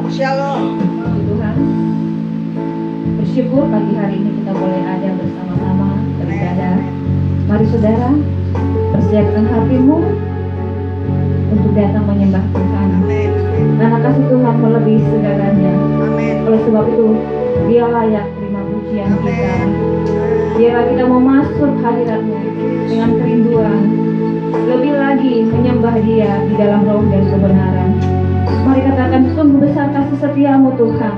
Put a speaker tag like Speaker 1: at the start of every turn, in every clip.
Speaker 1: Shalom.
Speaker 2: Tuhan, bersyukur pagi hari ini kita boleh ada bersama-sama beribadah. Mari saudara, persiapkan hatimu untuk datang menyembah Tuhan. Karena kasih Tuhan melebihi segalanya. Oleh sebab itu, Dia layak terima pujian kita. Biarlah kita mau masuk hadirat-Mu dengan kerinduan, lebih lagi menyembah Dia di dalam roh dan kebenaran. Mari katakan, sungguh besar kasih setia-Mu Tuhan,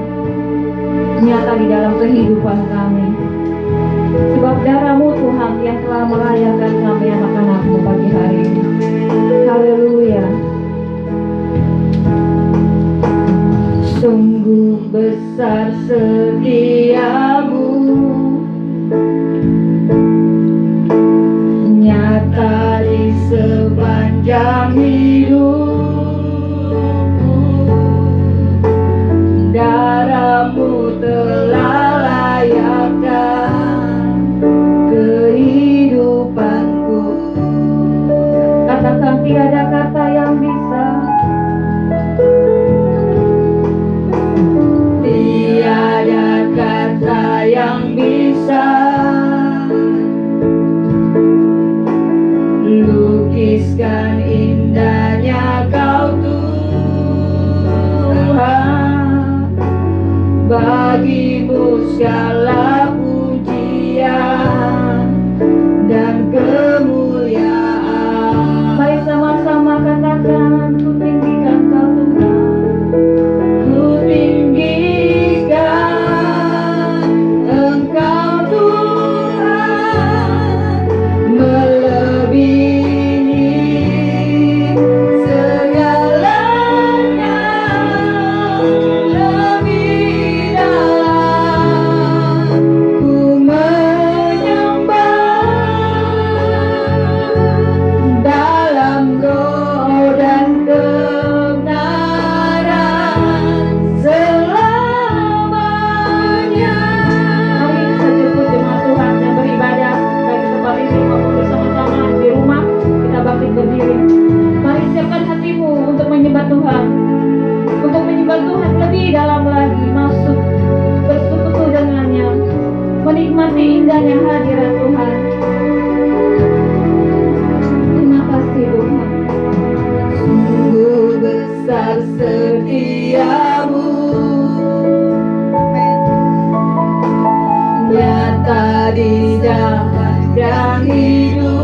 Speaker 2: nyata di dalam kehidupan kami. Sebab darah-Mu Tuhan yang telah melayakan kami anak-anak-Mu pagi hari ini. Haleluya. Sungguh besar setiamu, nyata di sepanjang hidupku. Darah-Mu telah layakkan kehidupanku. Katakan, tiada kata yang bisa, tiada kata yang bisa lukiskan indahnya Kau Tuhan. Bagi-Mu segala pujian dan kemuliaan. Mari sama-sama katakan, ku tinggikan Kau Tuhan. Ku tinggikan Engkau Tuhan, melebihi segalanya, lebih dalam ku menyembah dalam roh dan kebenaran selamanya. Mari kita jemput jemaat Tuhan yang beribadah baik di tempat ini maupun bersama-sama di rumah. Kita bangkit berdiri. Mari siapkan hatimu untuk menyembah Tuhan, untuk menyembah Tuhan lebih dalam lagi, masuk bersekutu dengannya, menikmati indahnya hadirat Tuhan. Terima kasih Tuhan. Sungguh besar setiamu, nyata di sepanjang hidupku.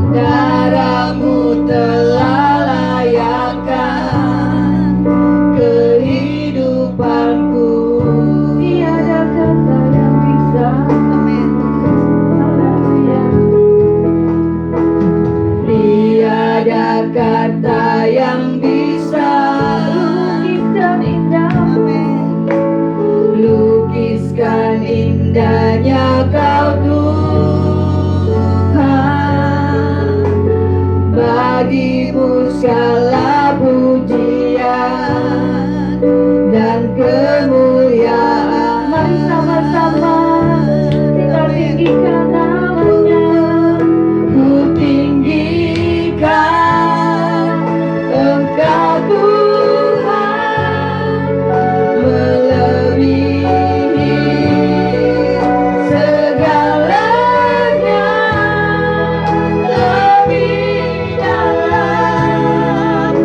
Speaker 2: Darah-Mu telah layakkan kehidupanku. Tiada kata yang bisa, haleluya. Tiada kata yang bisa lukiskan indahmu, lukiskan indahnya Kau Tuhan. Bagi-Mu segala pujian dan kemuliaan. Mari sama-sama kita tinggikan namanya. Ku tinggikan Engkau Tuhan, melebihi segalanya, lebih dalam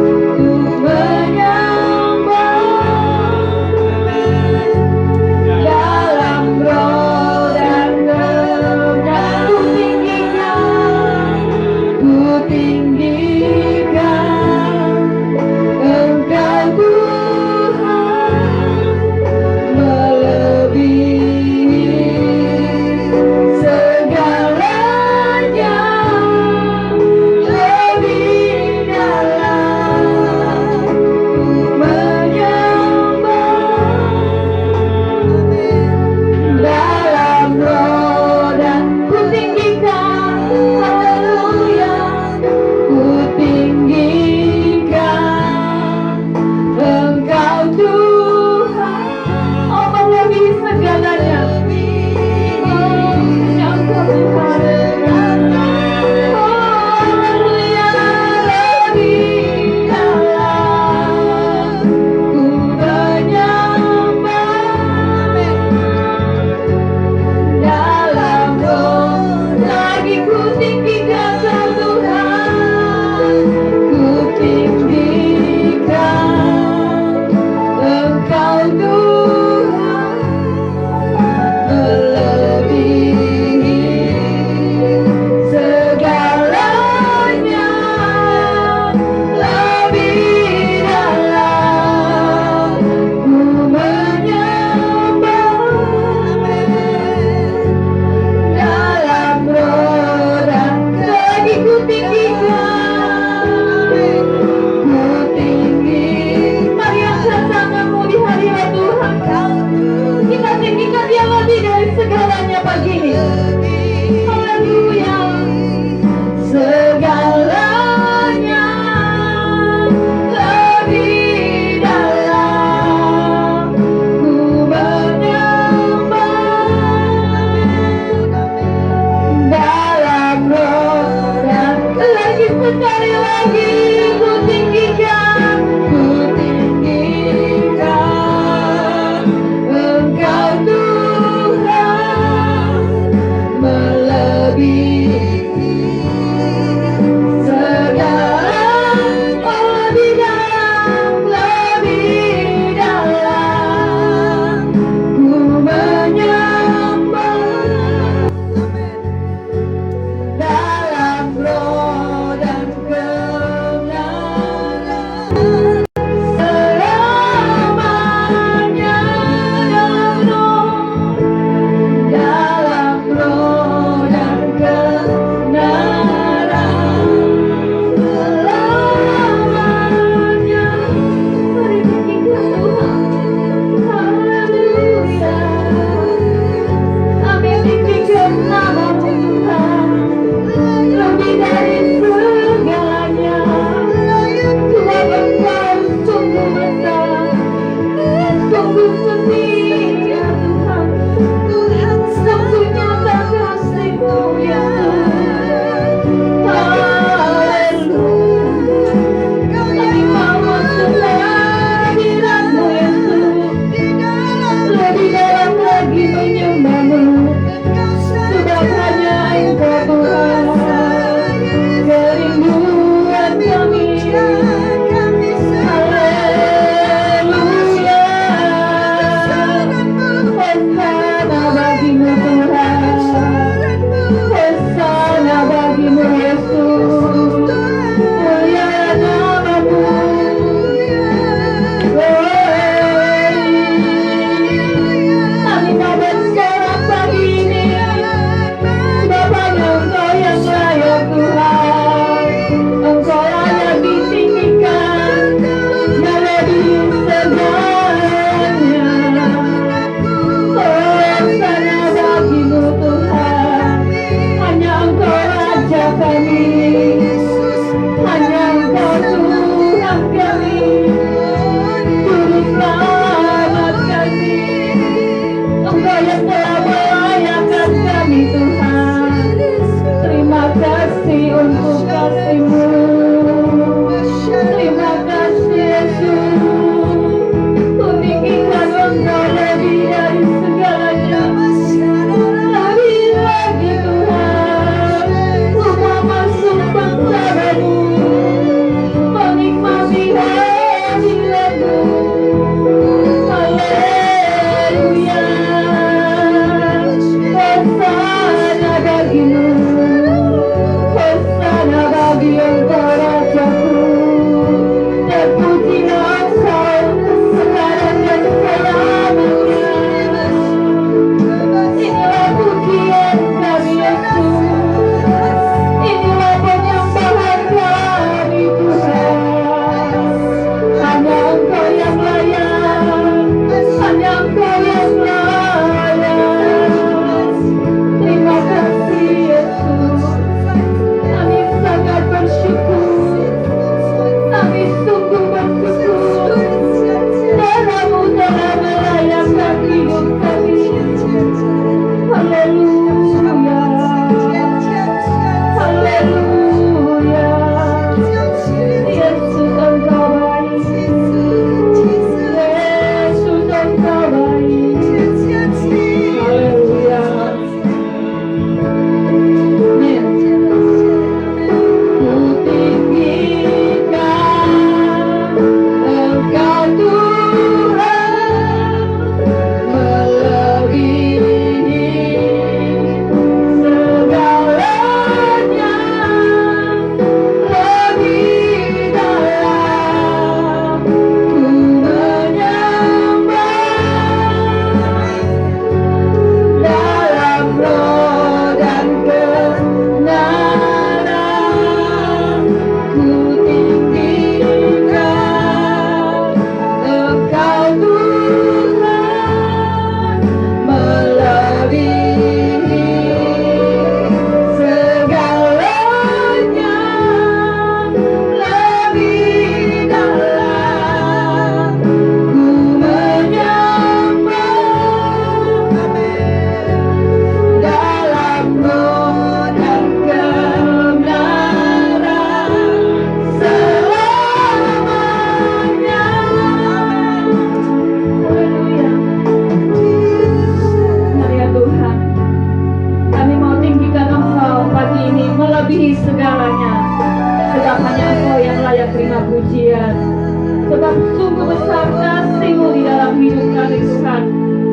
Speaker 2: pujian. Sebab sungguh besar kasih-Mu di dalam hidup kami Tuhan.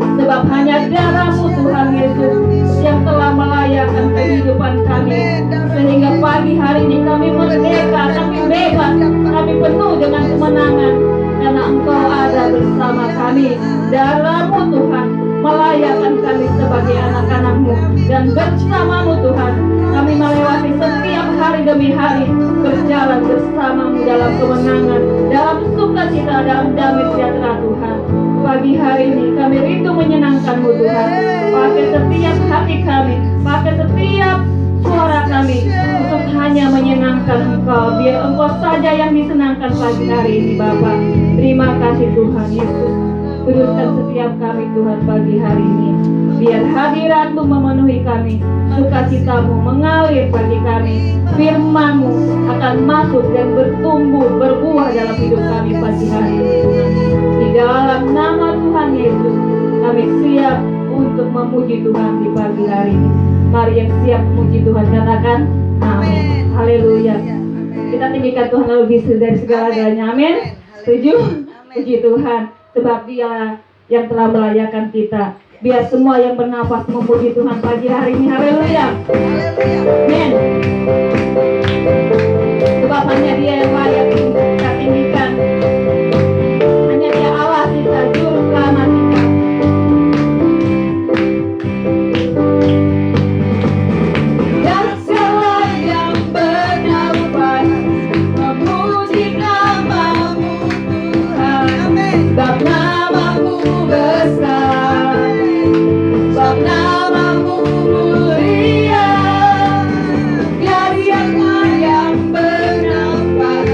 Speaker 2: Sebab hanya darah-Mu Tuhan Yesus yang telah melayakkan kehidupan kami. Sehingga pagi hari ini kami merdeka, kami bebas, kami penuh dengan kemenangan. Karena Engkau ada bersama kami. Darah-Mu Tuhan melayakkan kami sebagai anak-anak-Mu. Dan bersama-Mu Tuhan kami melewati setiap hari demi hari, berjalan bersama-Mu dalam kemenangan, dalam sukacita, dalam damai sejahtera Tuhan. Pagi hari ini kami rindu menyenangkan-Mu Tuhan. Pakai setiap hati kami, pakai setiap suara kami untuk hanya menyenangkan Engkau. Biar Engkau saja yang disenangkan pagi hari ini Bapa. Terima kasih Tuhan Yesus. Kuduskan setiap kami Tuhan pagi hari ini. Biar hadirat-Mu memenuhi kami, sukacita-Mu mengalir bagi kami. Firman-Mu akan masuk dan bertumbuh, berbuah dalam hidup kami pagi hari ini Tuhan. Di dalam nama Tuhan Yesus, kami siap untuk memuji Tuhan di pagi hari ini. Mari yang siap memuji Tuhan katakan amin. Haleluya. Kita tinggikan Tuhan lebih dari segala-galanya. Amin. Setuju? Puji Tuhan. Sebab Dia yang telah melayakkan kita. Biar semua yang bernafas memuji Tuhan pagi hari ini. Haleluya. Amin. Sebab hanya Dia yang layak kita tinggikan. Hanya Dia Allah kita, juru selamat kita. Dan segala yang bernafas memuji nama-Mu Tuhan. Sebab nama-Mu besar, sebab nama-Mu mulia. Biar yang bernafas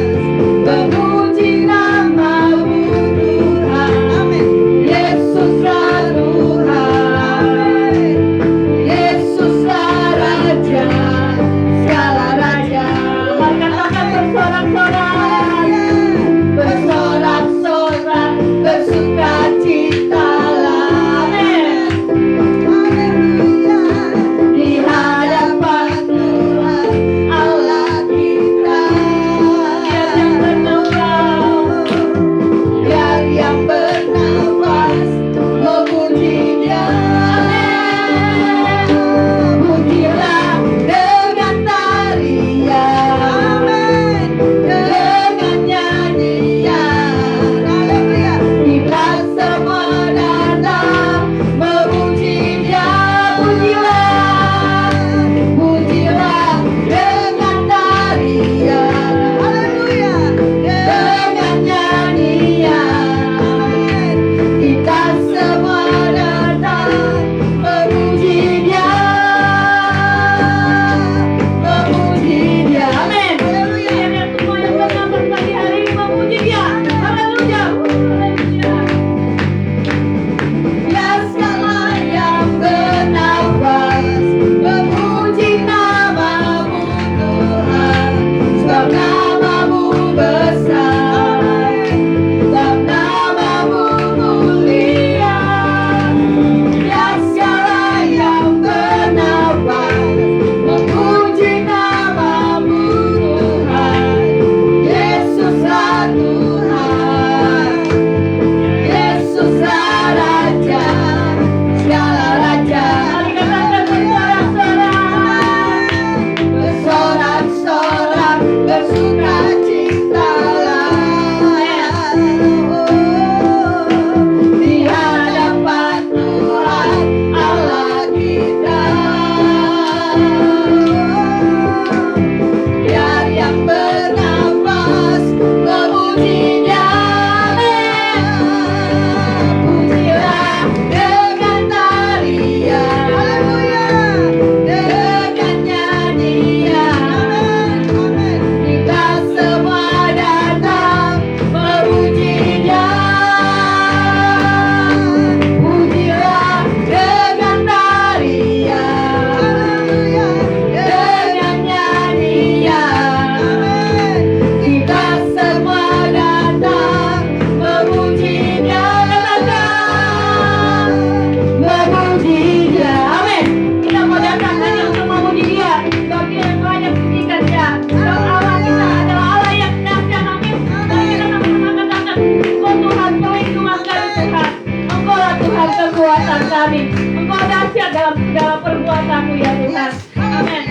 Speaker 2: dalam segala perbuatanmu ya Tuhan. Amin.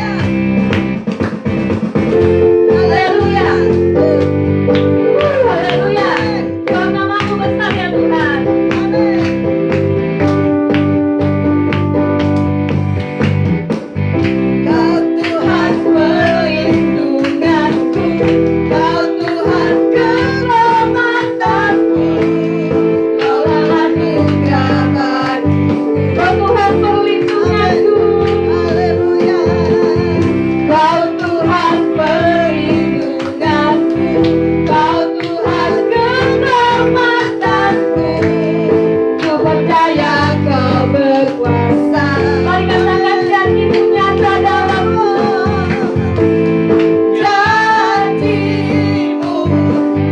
Speaker 2: Haleluya. Haleluya. Dalam namamu besar ya Tuhan. Kau Tuhan perlindunganku, Kau Tuhan keselamatanku, Kaulah anugerah bagiku. Kau Tuhan perlindunganku, haleluya. Kau Tuhan perlindunganku, Kau Tuhan keselamatanku, ku percaya Kau berkuasa. Mari katakan janji-Mu nyata dalamku. Janji-Mu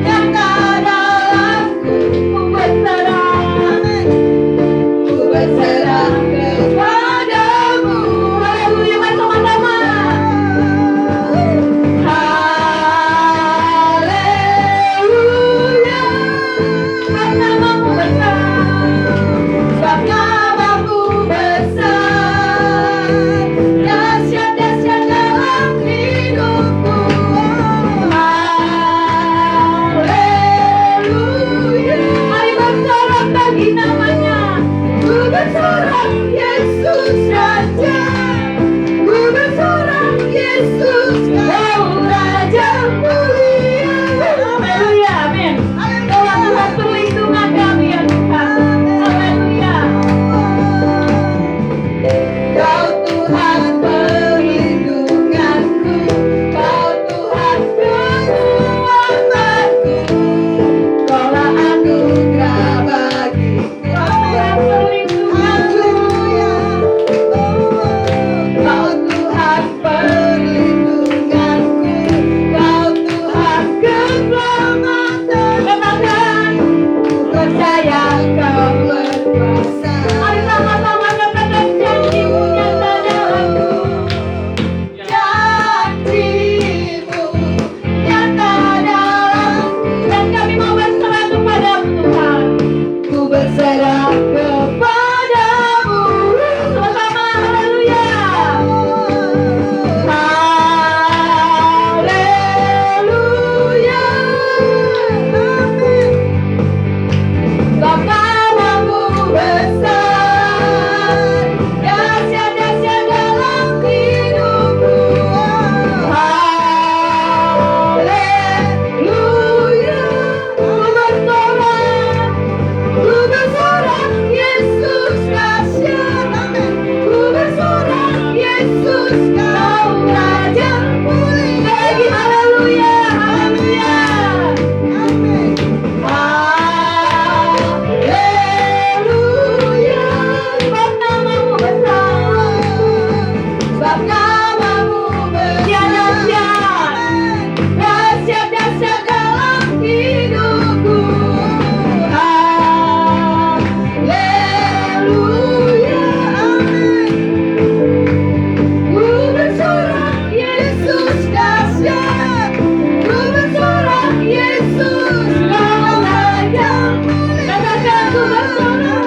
Speaker 2: nyata dalamku. Ku berserah kepadamu. Haleluya, mari sama-sama. Haleluya. Sebab namamu besar. Sebab namamu besar. Dahsyat-dahsyat dalam hidupku. Haleluya. Mari bersorak bagi namanya. Ku bersorak Yesus Raja. Ku bersorak Yesus Raja mulia. Haleluya, amin. Tuhan Tuhan perlindungan kami ya Tuhan. Haleluya. Kau Tuhan perlindunganku, Kau Tuhan kekuatanku, Kaulah anugerah bagiku. Kau Tuhan perlindunganku, Kau Tuhan perlindunganku, Kau Tuhan keselamatanku. Katakan, ku percaya Kau berkuasa. Mari sama-sama katakan janji-Mu nyata dalamku. Janji-Mu nyata dalamku. Dan kami mau berserah kepadamu Tuhan. Ku berserah kepadamu. Sama-sama, haleluya. Haleluya. Amin. Sebab namamu besar, dahsyat-dahsyat dalam hidupku. Haleluya. Ku bersorak Yesus dahsyat. Amin. Ku bersorak Yesus Kau Raja mulia. Lagi haleluya, haleluya. Amin. Haleluya. Sebab namamu besar. Sebab namamu dahsyat. Dahsyat-dahsyat dalam hidupku. Haleluya. Amin. Ku bersorak Yesus dahsyat. Ku bersorak Yesus Kau Raja mulia. Katakan ku bersorak.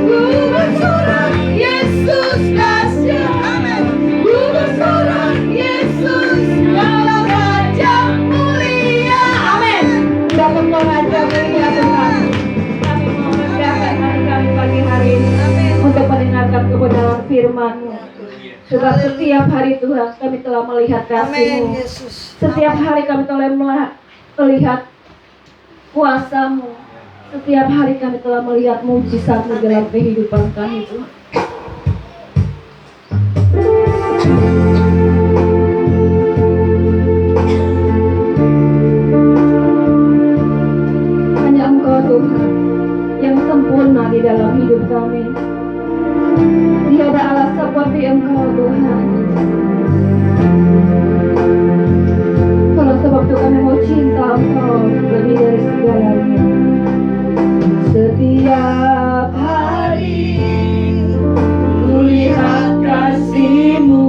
Speaker 2: Ku bersorak Yesus dahsyat. Amin. Ku bersorak Yesus Kau Raja mulia. Amin. Dalam Raja mulia Tuhan. Kami mau rendahkan hati kami pagi hari ini untuk mendengarkan kebenaran firman-Mu. Sebab setiap hari Tuhan kami telah melihat kasih-Mu. Setiap hari kami telah melihat kuasa-Mu. Setiap hari kami telah melihat mujizat-Mu dalam kehidupan kami Tuhan. Hanya Engkau Tuhan yang sempurna di dalam hidup kami. Tiada Allah seperti Engkau Tuhan. Kalau sebab itu kami mau cinta Engkau lebih dari segalanya. Setiap hari kulihat kasih-Mu.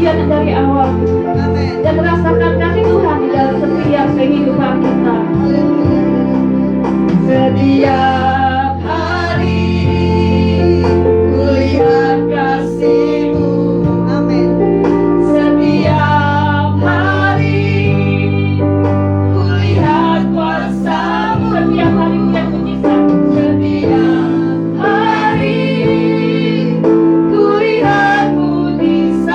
Speaker 2: bagian dari awal dan merasakan kasih Tuhan di dalam setiap kehidupan kita. Setiap hari kulihat kasih-Mu.
Speaker 1: Amin.
Speaker 2: Setiap hari kulihat kuasa-Mu. Setiap hari kulihat mujizat. Setiap hari kulihat mujizat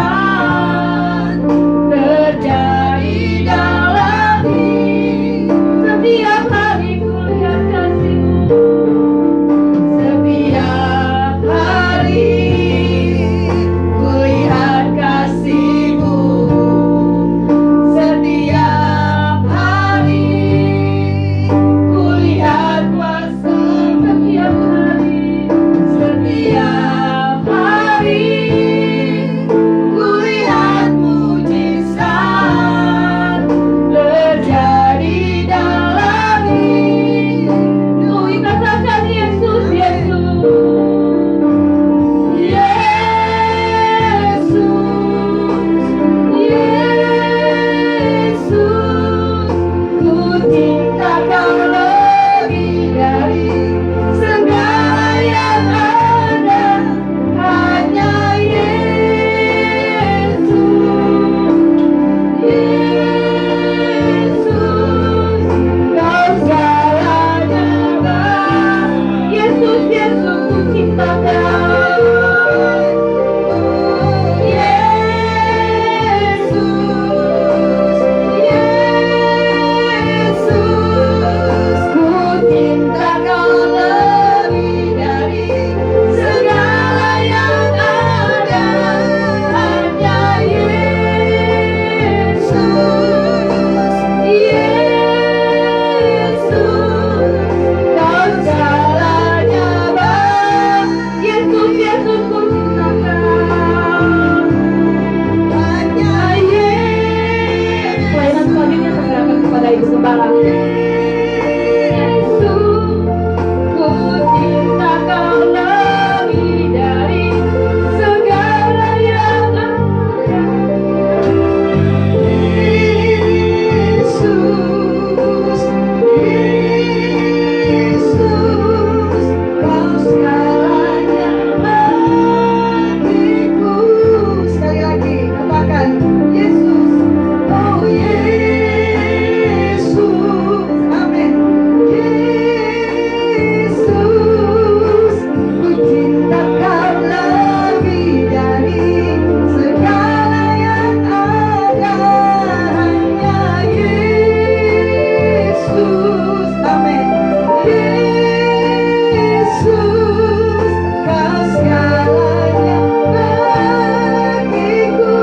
Speaker 2: terjadi dalam hidup. Setiap hari kulihat kasih-Mu. Setiap hari kulihat kasih-Mu. Setiap hari kulihat kuasa-Mu. Setiap hari kulihat mujizat terjadi dalam hidup. Kita katakan Yesus, Yesus, Yesus, Yesus. Ku cinta Kau lebih dari segala yang ada. Hanya Yesus, Yesus. Kau segalanya, Bapa. Yesus, Yesus, ku cinta Kau. Yesus, Yesus. Ku cinta Kau lebih dari segala yang ada. Hanya Yesus, Yesus. Kau segalanya, Bapa. Yesus, Yesus, ku cinta Kau. Hanya Yesus. Pelayanan selanjutnya serahkan kepada Ibu Gembala. Yesus, ku cinta Kau lebih dari segala yang ada. Yesus, Yesus, Kau segalanya bagiku.
Speaker 1: Sekali lagi katakan Yesus. Oh Yesus. Amin. Yesus, ku cinta Kau lebih dari segala yang ada. Hanya Yesus. Amin. Yesus, Kau segalanya bagiku.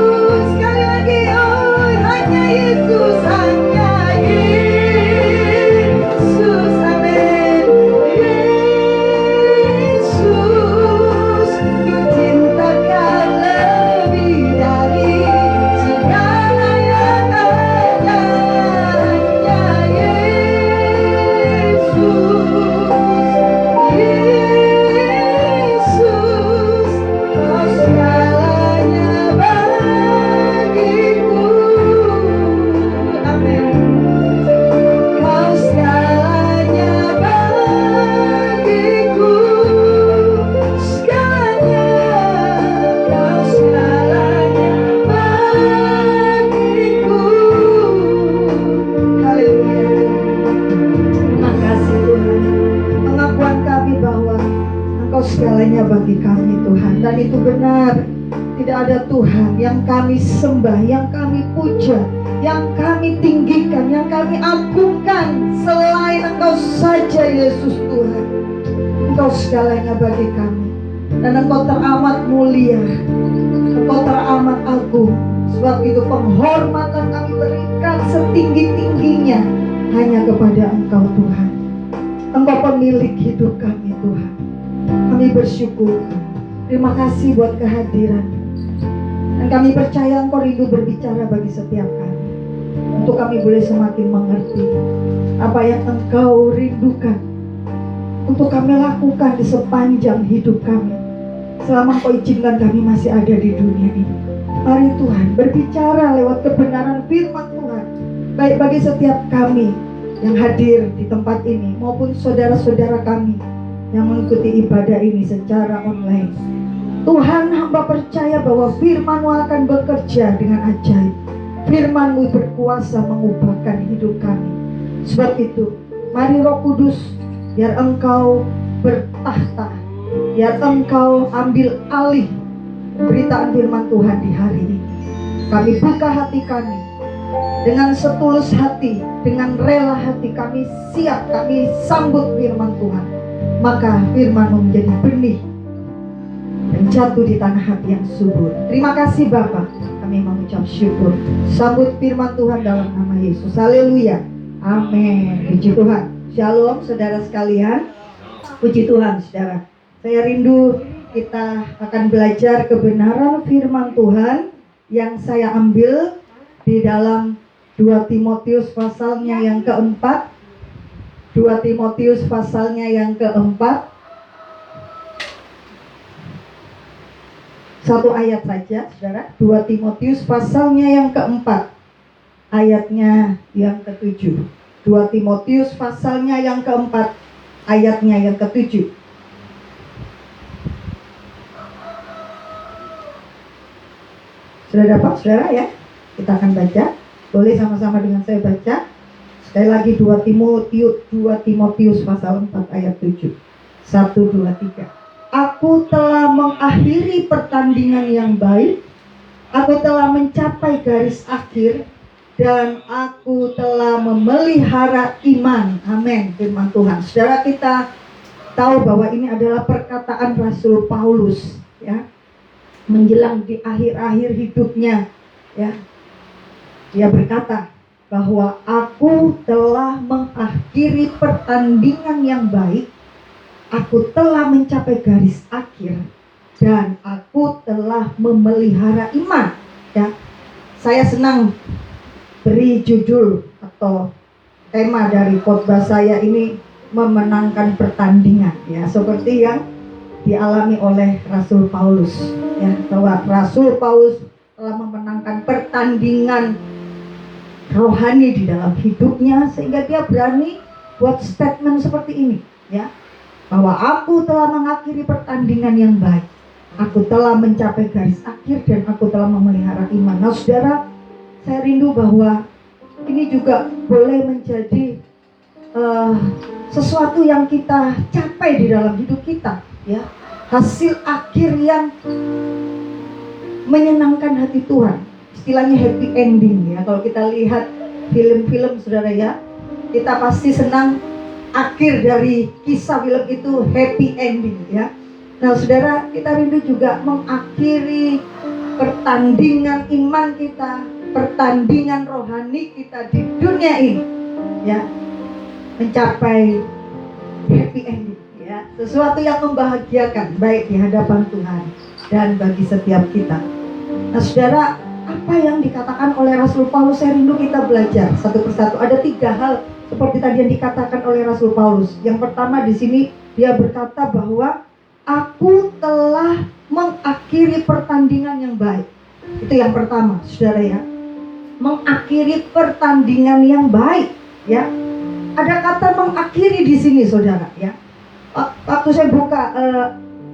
Speaker 1: Sekali lagi, oh hanya Yesus, hanya Yesus. Amin. Yesus, ku cinta Kau lebih dari segala yang ada. Hanya Yesus, Kau segalanya bagiku. Amin. Kau segalanya bagiku. Segalanya, Kau segalanya bagiku. Haleluya.
Speaker 2: Terima kasih Tuhan.
Speaker 1: Pengakuan kami bahwa Engkau segalanya bagi kami Tuhan. Dan itu benar. Tidak ada Tuhan yang kami sembah, yang kami puja, yang kami tinggikan, yang kami agungkan selain Engkau saja Yesus Tuhan. Engkau segalanya bagi kami. Dan Engkau teramat mulia, Engkau teramat agung. Sebab itu penghormatan kami berikan setinggi-tingginya hanya kepada Engkau Tuhan. Engkau pemilik hidup kami Tuhan. Kami bersyukur. Terima kasih buat kehadiran. Dan kami percaya Engkau rindu berbicara bagi setiap kami. Untuk kami boleh semakin mengerti apa yang Engkau rindukan untuk kami lakukan di sepanjang hidup kami. selama Engkau izinkan kami masih ada di dunia ini. Mari Tuhan berbicara lewat kebenaran firman Tuhan, baik bagi setiap kami yang hadir di tempat ini maupun saudara-saudara kami yang mengikuti ibadah ini secara online. Tuhan, hamba percaya bahwa firman-Mu akan bekerja dengan ajaib. Firman-Mu berkuasa mengubahkan hidup kami. Sebab itu, mari Roh Kudus, biar Engkau bertahta, biar Engkau ambil alih beritaan firman Tuhan di hari ini. Kami buka hati kami dengan setulus hati, dengan rela hati kami siap, kami sambut firman Tuhan. Maka firman-Mu menjadi benih dan jatuh di tanah hati yang subur. Terima kasih Bapa, kami mengucap syukur. Sambut firman Tuhan dalam nama Yesus. Haleluya. Amin. Puji Tuhan. Shalom saudara sekalian. Puji Tuhan saudara. Saya rindu kita akan belajar kebenaran firman Tuhan yang saya ambil di dalam 2 Timotius pasalnya yang keempat. 2 Timotius pasalnya yang keempat. Satu ayat saja saudara. 2 Timotius pasalnya yang keempat, ayatnya yang ketujuh. 2 Timotius pasalnya yang keempat, ayatnya yang ketujuh. Sudah dapat saudara ya? Kita akan baca. Boleh sama-sama dengan saya baca. Sekali lagi 2 Timotius pasal 4 ayat 7. 1, 2, 3. Aku telah mengakhiri pertandingan yang baik. Aku telah mencapai garis akhir. Dan aku telah memelihara iman. Amin. Firman Tuhan. Saudara, kita tahu bahwa ini adalah perkataan Rasul Paulus, ya, menjelang di akhir-akhir hidupnya, ya. Dia berkata bahwa aku telah mengakhiri pertandingan yang baik. Aku telah mencapai garis akhir dan aku telah memelihara iman. Ya, saya senang beri judul atau tema dari khotbah saya ini memenangkan pertandingan. Ya, seperti yang dialami oleh Rasul Paulus. Ya, bahwa Rasul Paulus telah memenangkan pertandingan rohani di dalam hidupnya sehingga dia berani buat statement seperti ini. Ya. Bahwa aku telah mengakhiri pertandingan yang baik, aku telah mencapai garis akhir dan aku telah memelihara iman. Nah saudara, saya rindu bahwa ini juga boleh menjadi sesuatu yang kita capai di dalam hidup kita, ya, hasil akhir yang menyenangkan hati Tuhan. Istilahnya happy ending, ya. Kalau kita lihat film-film saudara, ya, kita pasti senang akhir dari kisah film itu happy ending, ya. Nah saudara, kita rindu juga mengakhiri pertandingan iman kita, pertandingan rohani kita di dunia ini, ya, mencapai happy ending, ya, sesuatu yang membahagiakan baik di hadapan Tuhan dan bagi setiap kita. Nah saudara, apa yang dikatakan oleh Rasul Paulus, saya rindu kita belajar satu persatu. Ada 3 hal seperti tadi yang dikatakan oleh Rasul Paulus. Yang pertama di sini dia berkata bahwa aku telah mengakhiri pertandingan yang baik. Itu yang pertama, saudara, ya. Mengakhiri pertandingan yang baik, ya. Ada kata mengakhiri di sini, saudara, ya. Waktu saya buka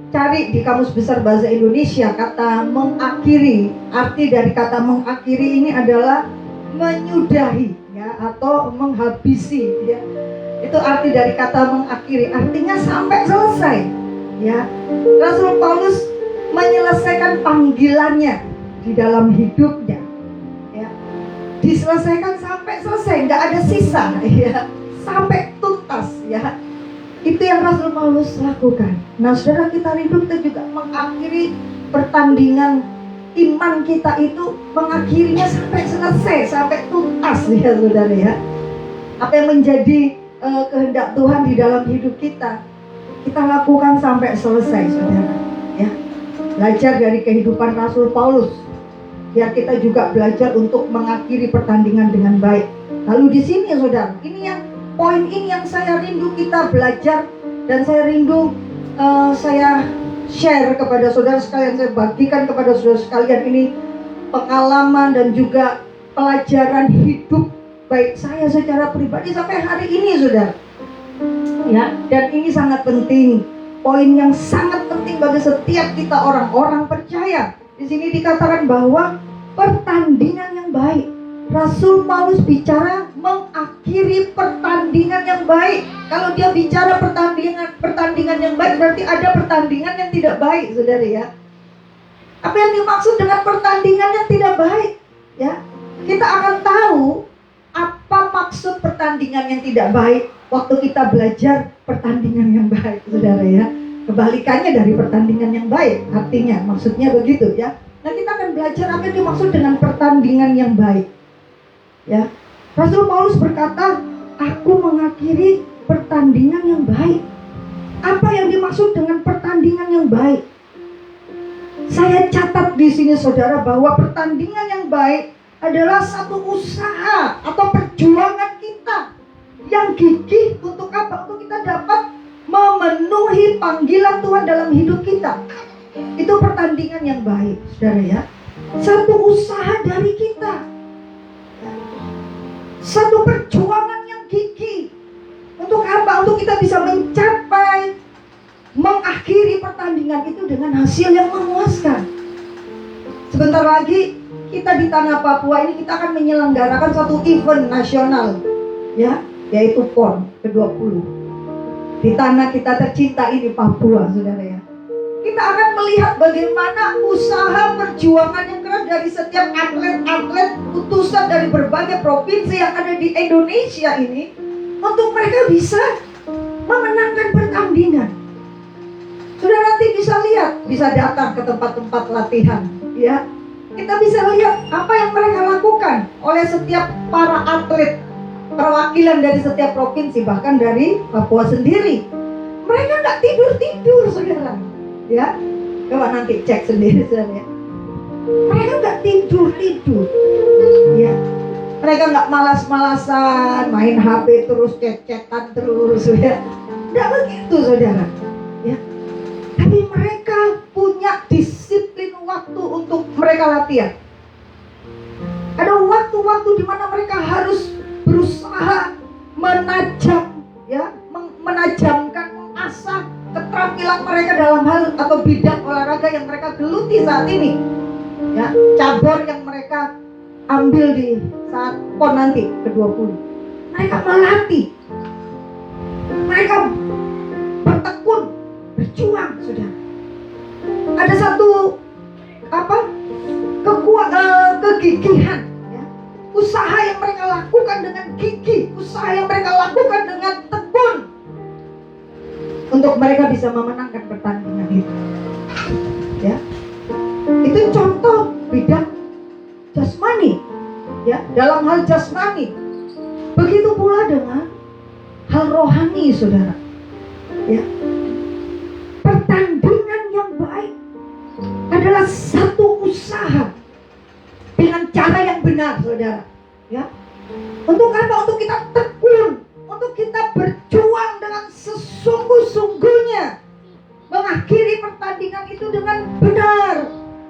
Speaker 1: cari di Kamus Besar Bahasa Indonesia kata mengakhiri, arti dari kata mengakhiri ini adalah menyudahi, ya, atau menghabisi, ya. Itu arti dari kata mengakhiri, artinya sampai selesai, ya. Rasul Paulus menyelesaikan panggilannya di dalam hidupnya, ya. Diselesaikan sampai selesai, nggak ada sisa, ya, sampai tuntas, ya. Itu yang Rasul Paulus lakukan. Nah saudara, kita rindu kita juga mengakhiri pertandingan iman kita itu, mengakhirinya sampai selesai, sampai tuntas, ya saudara, ya. Apa yang menjadi kehendak Tuhan di dalam hidup kita lakukan sampai selesai, saudara, ya. Belajar dari kehidupan Rasul Paulus, biar kita juga belajar untuk mengakhiri pertandingan dengan baik. Lalu di sini, saudara, ini yang poin ini yang saya rindu kita belajar, dan saya rindu saya share kepada saudara sekalian, saya bagikan kepada saudara sekalian ini pengalaman dan juga pelajaran hidup baik saya secara pribadi sampai hari ini, saudara. Ya, dan ini sangat penting, poin yang sangat penting bagi setiap kita orang-orang percaya. Di sini dikatakan bahwa pertandingan yang baik. Rasul Paulus bicara mengakhiri pertandingan yang baik. Kalau dia bicara pertandingan yang baik, berarti ada pertandingan yang tidak baik, saudara ya. Apa yang dimaksud dengan pertandingan yang tidak baik? Ya, kita akan tahu apa maksud pertandingan yang tidak baik waktu kita belajar pertandingan yang baik, saudara ya. Kebalikannya dari pertandingan yang baik, artinya maksudnya begitu ya. Nah, kita akan belajar apa yang dimaksud dengan pertandingan yang baik. Ya, Rasul Paulus berkata, aku mengakhiri pertandingan yang baik. Apa yang dimaksud dengan pertandingan yang baik? Saya catat di sini, saudara, bahwa pertandingan yang baik adalah satu usaha atau perjuangan kita yang gigih untuk apa? Untuk kita dapat memenuhi panggilan Tuhan dalam hidup kita. Itu pertandingan yang baik, saudara ya. Satu usaha dari kita, satu perjuangan yang gigih. Untuk apa? Untuk kita bisa mencapai, mengakhiri pertandingan itu dengan hasil yang memuaskan. Sebentar lagi kita di tanah Papua ini kita akan menyelenggarakan satu event nasional, ya, yaitu PON ke-20 di tanah kita tercinta ini, Papua, saudara ya. Kita akan melihat bagaimana usaha perjuangan yang keras dari setiap atlet-atlet utusan dari berbagai provinsi yang ada di Indonesia ini, untuk mereka bisa memenangkan pertandingan. Saudara nanti bisa lihat, bisa datang ke tempat-tempat latihan, ya. Kita bisa lihat apa yang mereka lakukan oleh setiap para atlet, perwakilan dari setiap provinsi, bahkan dari Papua sendiri. Mereka nggak tidur-tidur, saudara. Ya, coba nanti cek sendiri, saudara ya. Mereka nggak tidur-tidur, ya. Mereka nggak malas-malasan, main HP terus, chat-chatan terus, ya. Nggak begitu, saudara. Ya. Tapi mereka punya disiplin waktu untuk mereka latihan. Ada waktu-waktu di mana mereka harus berusaha menajam, ya, menajamkan, mengasah keterampilan mereka dalam hal atau bidang olahraga yang mereka geluti saat ini, ya, cabur yang mereka ambil di saat PON nanti ke-20. Mereka melatih, mereka bertekun, berjuang, sudah. Ada satu kegigihan, ya, usaha yang mereka lakukan dengan gigih, usaha yang mereka lakukan dengan tekun, untuk mereka bisa memenangkan pertandingan itu, ya. Itu contoh bidang jasmani, ya, dalam hal jasmani. Begitu pula dengan hal rohani, saudara, ya. Pertandingan yang baik adalah satu usaha dengan cara yang benar, saudara, ya. Untuk apa? Untuk kita tekun, untuk kita berjuang dengan sesungguh-sungguhnya, mengakhiri pertandingan itu dengan benar,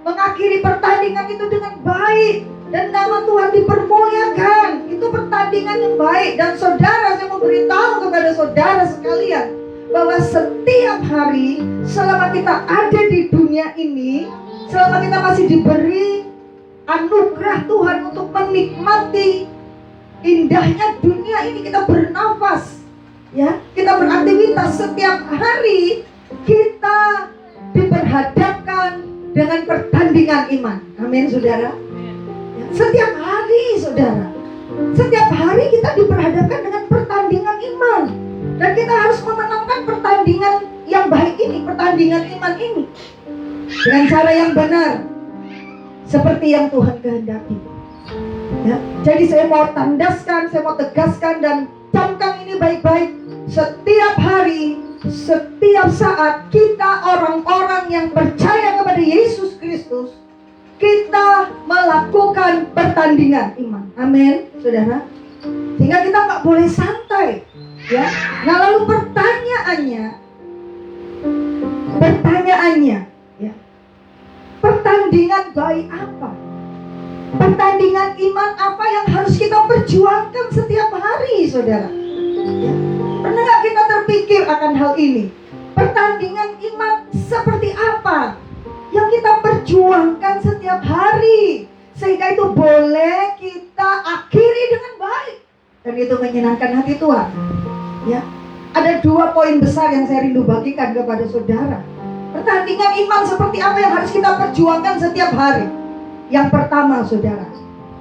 Speaker 1: mengakhiri pertandingan itu dengan baik, dan nama Tuhan dipermuliakan. Itu pertandingan yang baik. Dan saudara, saya mau beritahu kepada saudara sekalian bahwa setiap hari selama kita ada di dunia ini, selama kita masih diberi anugerah Tuhan untuk menikmati indahnya dunia ini, kita bernafas, ya, kita beraktivitas, setiap hari kita diperhadapkan dengan pertandingan iman. Amin, saudara. Ya, setiap hari, saudara, setiap hari kita diperhadapkan dengan pertandingan iman, dan kita harus memenangkan pertandingan yang baik ini, pertandingan iman ini, dengan cara yang benar, seperti yang Tuhan kehendaki. Ya, jadi saya mau tandaskan, saya mau tegaskan dan camkan ini baik-baik. Setiap hari, setiap saat, kita orang-orang yang percaya kepada Yesus Kristus, kita melakukan pertandingan iman. Amin, saudara. Sehingga kita nggak boleh santai, ya. Nah, lalu pertanyaannya pertanyaannya, ya, pertandingan baik apa? Pertandingan iman apa yang harus kita perjuangkan setiap hari, saudara? Ya. Pernah nggak kita terpikir akan hal ini? Pertandingan iman seperti apa yang kita perjuangkan setiap hari, sehingga itu boleh kita akhiri dengan baik dan itu menyenangkan hati Tuhan. Ya, ada 2 poin besar yang saya rindu bagikan kepada saudara. Pertandingan iman seperti apa yang harus kita perjuangkan setiap hari? Yang pertama, saudara,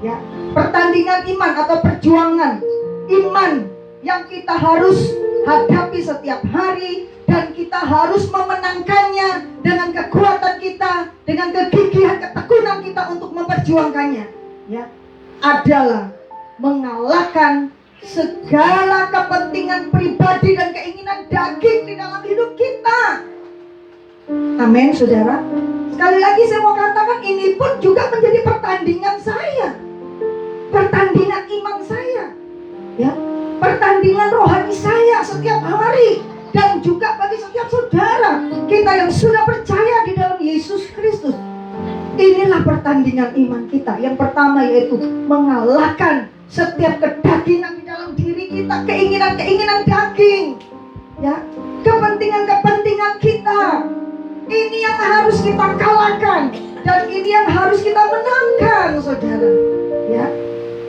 Speaker 1: ya, pertandingan iman atau perjuangan iman yang kita harus hadapi setiap hari, dan kita harus memenangkannya dengan kekuatan kita, dengan kegigihan, ketekunan kita untuk memperjuangkannya, ya, adalah mengalahkan segala kepentingan pribadi dan keinginan daging di dalam hidup kita. Amin, saudara. Sekali lagi saya mau katakan, ini pun juga menjadi pertandingan saya, pertandingan iman saya, ya, pertandingan rohani saya setiap hari. Dan juga bagi setiap saudara kita yang sudah percaya di dalam Yesus Kristus, inilah pertandingan iman kita. Yang pertama yaitu mengalahkan setiap kedagingan di dalam diri kita, keinginan-keinginan daging, ya, kepentingan-kepentingan kita. Ini yang harus kita kalahkan, dan ini yang harus kita menangkan, saudara. Ya,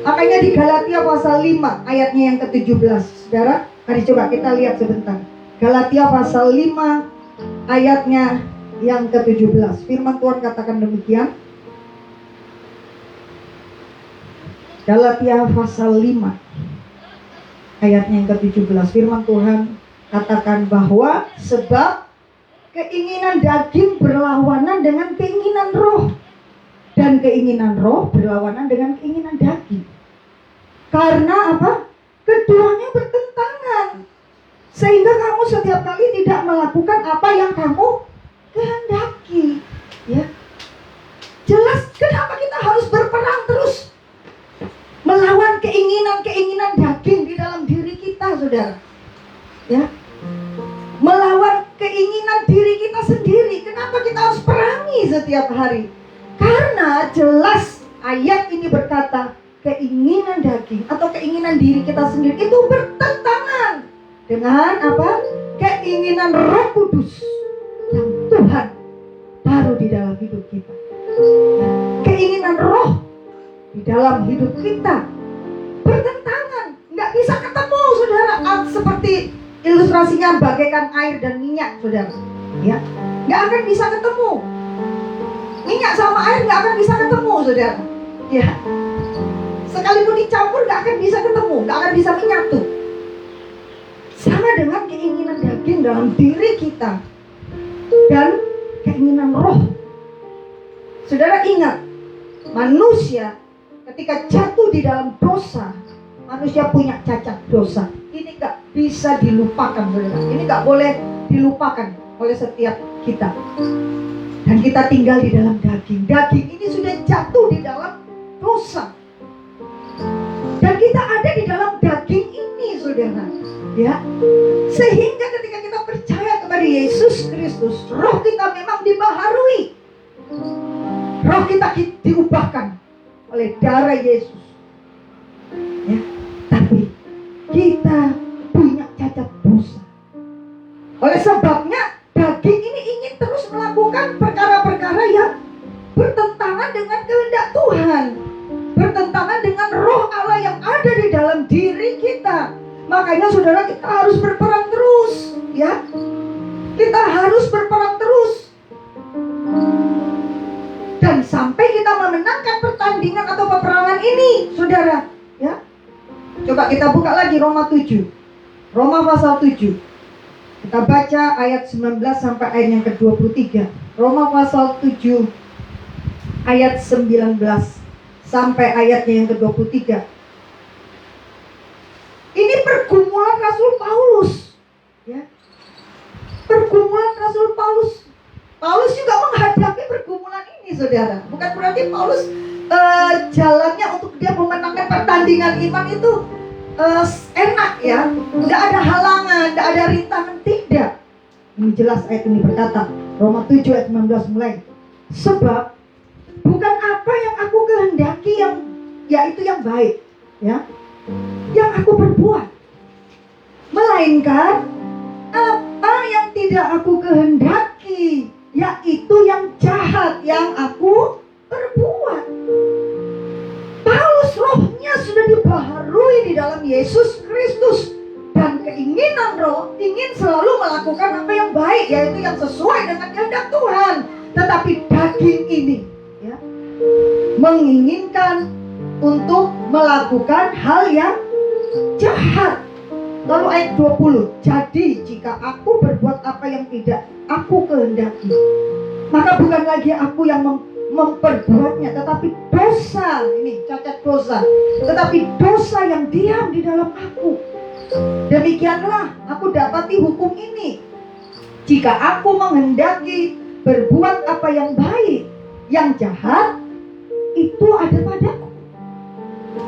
Speaker 1: makanya di Galatia pasal 5 ayatnya yang ke-17, saudara, mari coba kita lihat sebentar. Galatia pasal 5 ayatnya yang ke-17. Firman Tuhan katakan demikian. Galatia pasal 5 ayatnya yang ke-17. Firman Tuhan katakan bahwa sebab keinginan daging berlawanan dengan keinginan roh, dan keinginan roh berlawanan dengan keinginan daging. Karena apa? Keduanya bertentangan, sehingga kamu setiap kali tidak melakukan apa yang kamu kehendaki. Ya, jelas kenapa kita harus berperang terus melawan keinginan-keinginan daging di dalam diri kita, saudara. Ya, melawan keinginan diri kita sendiri. Kenapa kita harus perangi setiap hari? Karena jelas ayat ini berkata keinginan daging atau keinginan diri kita sendiri itu bertentangan dengan apa? Keinginan Roh Kudus yang Tuhan taruh di dalam hidup kita. Keinginan roh di dalam hidup kita bertentangan, nggak bisa ketemu, saudara. Seperti ilustrasinya bagaikan air dan minyak, saudara. Ya, nggak akan bisa ketemu. Minyak sama air nggak akan bisa ketemu, saudara. Ya, sekalipun dicampur nggak akan bisa ketemu, nggak akan bisa menyatu. Sama dengan keinginan daging dalam diri kita dan keinginan roh. Saudara ingat, manusia ketika jatuh di dalam dosa, manusia punya cacat dosa. Ini gak bisa dilupakan, saudara. Ini gak boleh dilupakan oleh setiap kita. Dan kita tinggal di dalam daging. Daging ini sudah jatuh di dalam dosa. Dan kita ada di dalam daging ini, saudara. Ya, sehingga ketika kita percaya kepada Yesus Kristus, roh kita memang dibaharui. Roh kita diubahkan oleh darah Yesus. Ya, tapi kita punya cacat dosa. Oleh sebabnya daging ini ingin terus melakukan perkara-perkara yang bertentangan dengan kehendak Tuhan, bertentangan dengan roh Allah yang ada di dalam diri kita. Makanya saudara, kita harus berperang terus, ya. Kita harus berperang terus. Dan sampai kita memenangkan pertandingan atau peperangan ini, saudara, ya. Coba kita buka lagi Roma 7. Roma pasal 7. Kita baca ayat 19 sampai ayat yang ke-23. Roma pasal 7 ayat 19 sampai ayatnya yang ke-23. Ini pergumulan Rasul Paulus, ya. Pergumulan Rasul Paulus. Paulus juga menghadapi pergumulan ini, saudara. Bukan berarti Paulus jalannya untuk dia memenangkan pertandingan iman itu enak, ya. Tidak ada halangan, tidak ada rintangan, tidak. Ini jelas ayat ini berkata, Roma 7 ayat 19 mulai. Sebab bukan apa yang aku kehendaki yaitu yang baik, ya, yang aku perbuat, melainkan apa yang tidak aku kehendaki, yaitu yang jahat yang aku perbuat. Paulus rohnya sudah dibaharui di dalam Yesus Kristus, dan keinginan roh ingin selalu melakukan apa yang baik, yaitu yang sesuai dengan kehendak Tuhan. Tetapi daging ini, ya, menginginkan untuk melakukan hal yang jahat. Lalu ayat 20, jadi jika aku berbuat apa yang tidak aku kehendaki, maka bukan lagi aku yang memperbuatnya, tetapi dosa, ini cacat dosa, tetapi dosa yang diam di dalam aku. Demikianlah aku dapati hukum ini, jika aku menghendaki berbuat apa yang baik, yang jahat itu ada padaku.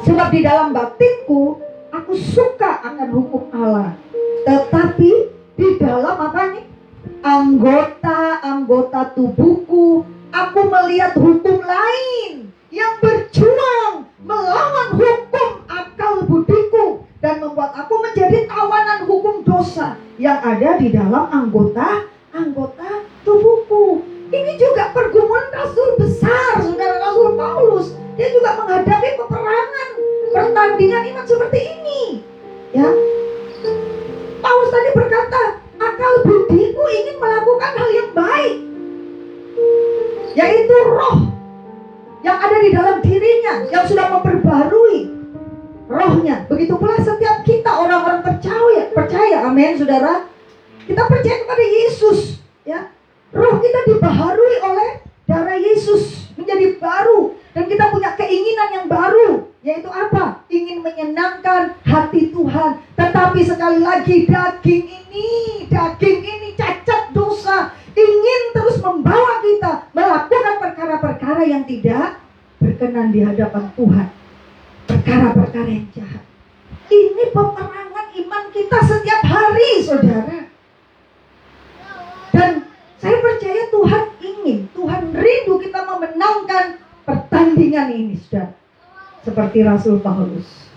Speaker 1: Sebab di dalam batinku aku suka akan hukum Allah, tetapi di dalam apa nih? Anggota-anggota tubuhku aku melihat hukum lain yang berjuang melawan hukum akal budiku dan membuat aku menjadi tawanan hukum dosa yang ada di dalam anggota-anggota tubuhku. Ini juga pergumulan rasul besar, saudara, Rasul Paulus. Dia juga menghadapi peperangan, pertandingan iman seperti ini, ya. Paulus tadi berkata, akal budiku ingin melakukan hal yang baik, yaitu roh yang ada di dalam dirinya, yang sudah memperbarui rohnya. Begitu pula setiap kita orang-orang percaya, amin, saudara. Kita percaya kepada Yesus, ya. Roh kita dibaharui oleh darah Yesus menjadi baru, dan kita punya keinginan yang baru, yaitu apa? Ingin menyenangkan hati Tuhan. Tetapi sekali lagi daging ini cacat dosa, ingin terus membawa kita melakukan perkara-perkara yang tidak berkenan di hadapan Tuhan, perkara-perkara yang jahat. Ini peperangan iman kita setiap hari, saudara. Dan saya percaya Tuhan rindu kita memenangkan pertandingan ini, saudara. Seperti Rasul Paulus,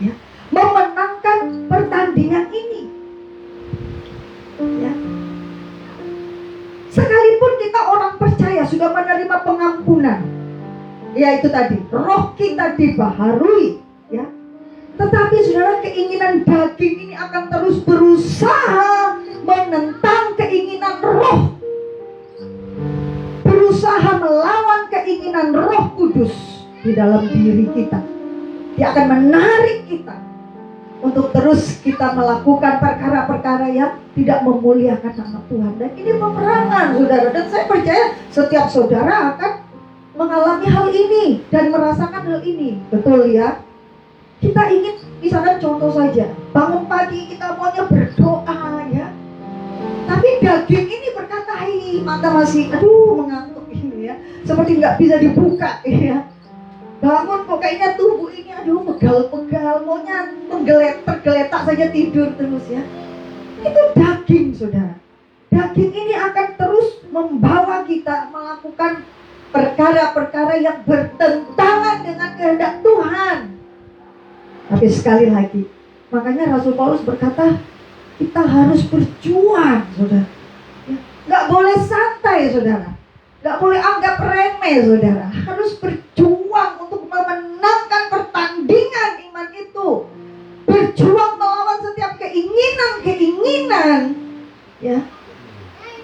Speaker 1: ya, memenangkan pertandingan ini, ya. Sekalipun kita orang percaya sudah menerima pengampunan, ya itu tadi, roh kita dibaharui, ya. Tetapi saudara, keinginan daging ini akan terus berusaha menentang keinginan roh, berusaha melawan keinginan Roh Kudus di dalam diri kita. Dia akan menarik kita untuk terus kita melakukan perkara-perkara yang tidak memuliakan nama Tuhan. Dan ini peperangan, saudara. Dan saya percaya setiap saudara akan mengalami hal ini dan merasakan hal ini. Betul, ya? Kita ingin, misalkan contoh saja, bangun pagi kita maunya berdoa, ya. Tapi daging ini berkata, mata masih mengantuk ini, ya, seperti nggak bisa dibuka, ya. Bangun kok kayaknya tubuh ini pegal-pegal, maunya tergeletak saja tidur terus, ya. Itu daging, saudara. Daging ini akan terus membawa kita melakukan perkara-perkara yang bertentangan dengan kehendak Tuhan. Tapi sekali lagi, makanya Rasul Paulus berkata, kita harus berjuang, saudara. Nggak boleh santai, saudara. Nggak boleh anggap remeh, saudara. Harus berjuang untuk memenangkan pertandingan iman itu. Berjuang melawan setiap keinginan-keinginan, ya,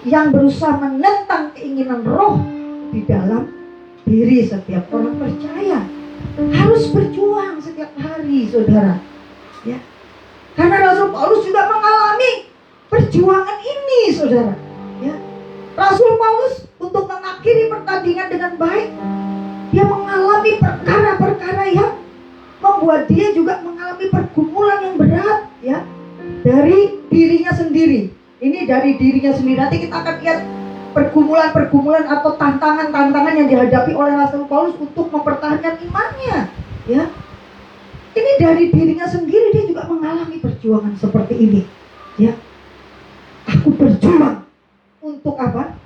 Speaker 1: yang berusaha menentang keinginan roh di dalam diri setiap orang percaya. Harus berjuang setiap hari, saudara, ya. Karena Rasul Paulus juga mengalami perjuangan ini, saudara, ya. Rasul Paulus untuk mengakhiri pertandingan dengan baik, dia mengalami perkara-perkara yang membuat dia juga mengalami pergumulan yang berat, ya, dari dirinya sendiri. Ini dari dirinya sendiri. Nanti kita akan lihat pergumulan-pergumulan atau tantangan-tantangan yang dihadapi oleh Rasul Paulus untuk mempertahankan imannya, ya. Ini dari dirinya sendiri, dia juga mengalami perjuangan seperti ini, ya. Aku berjuang untuk apa?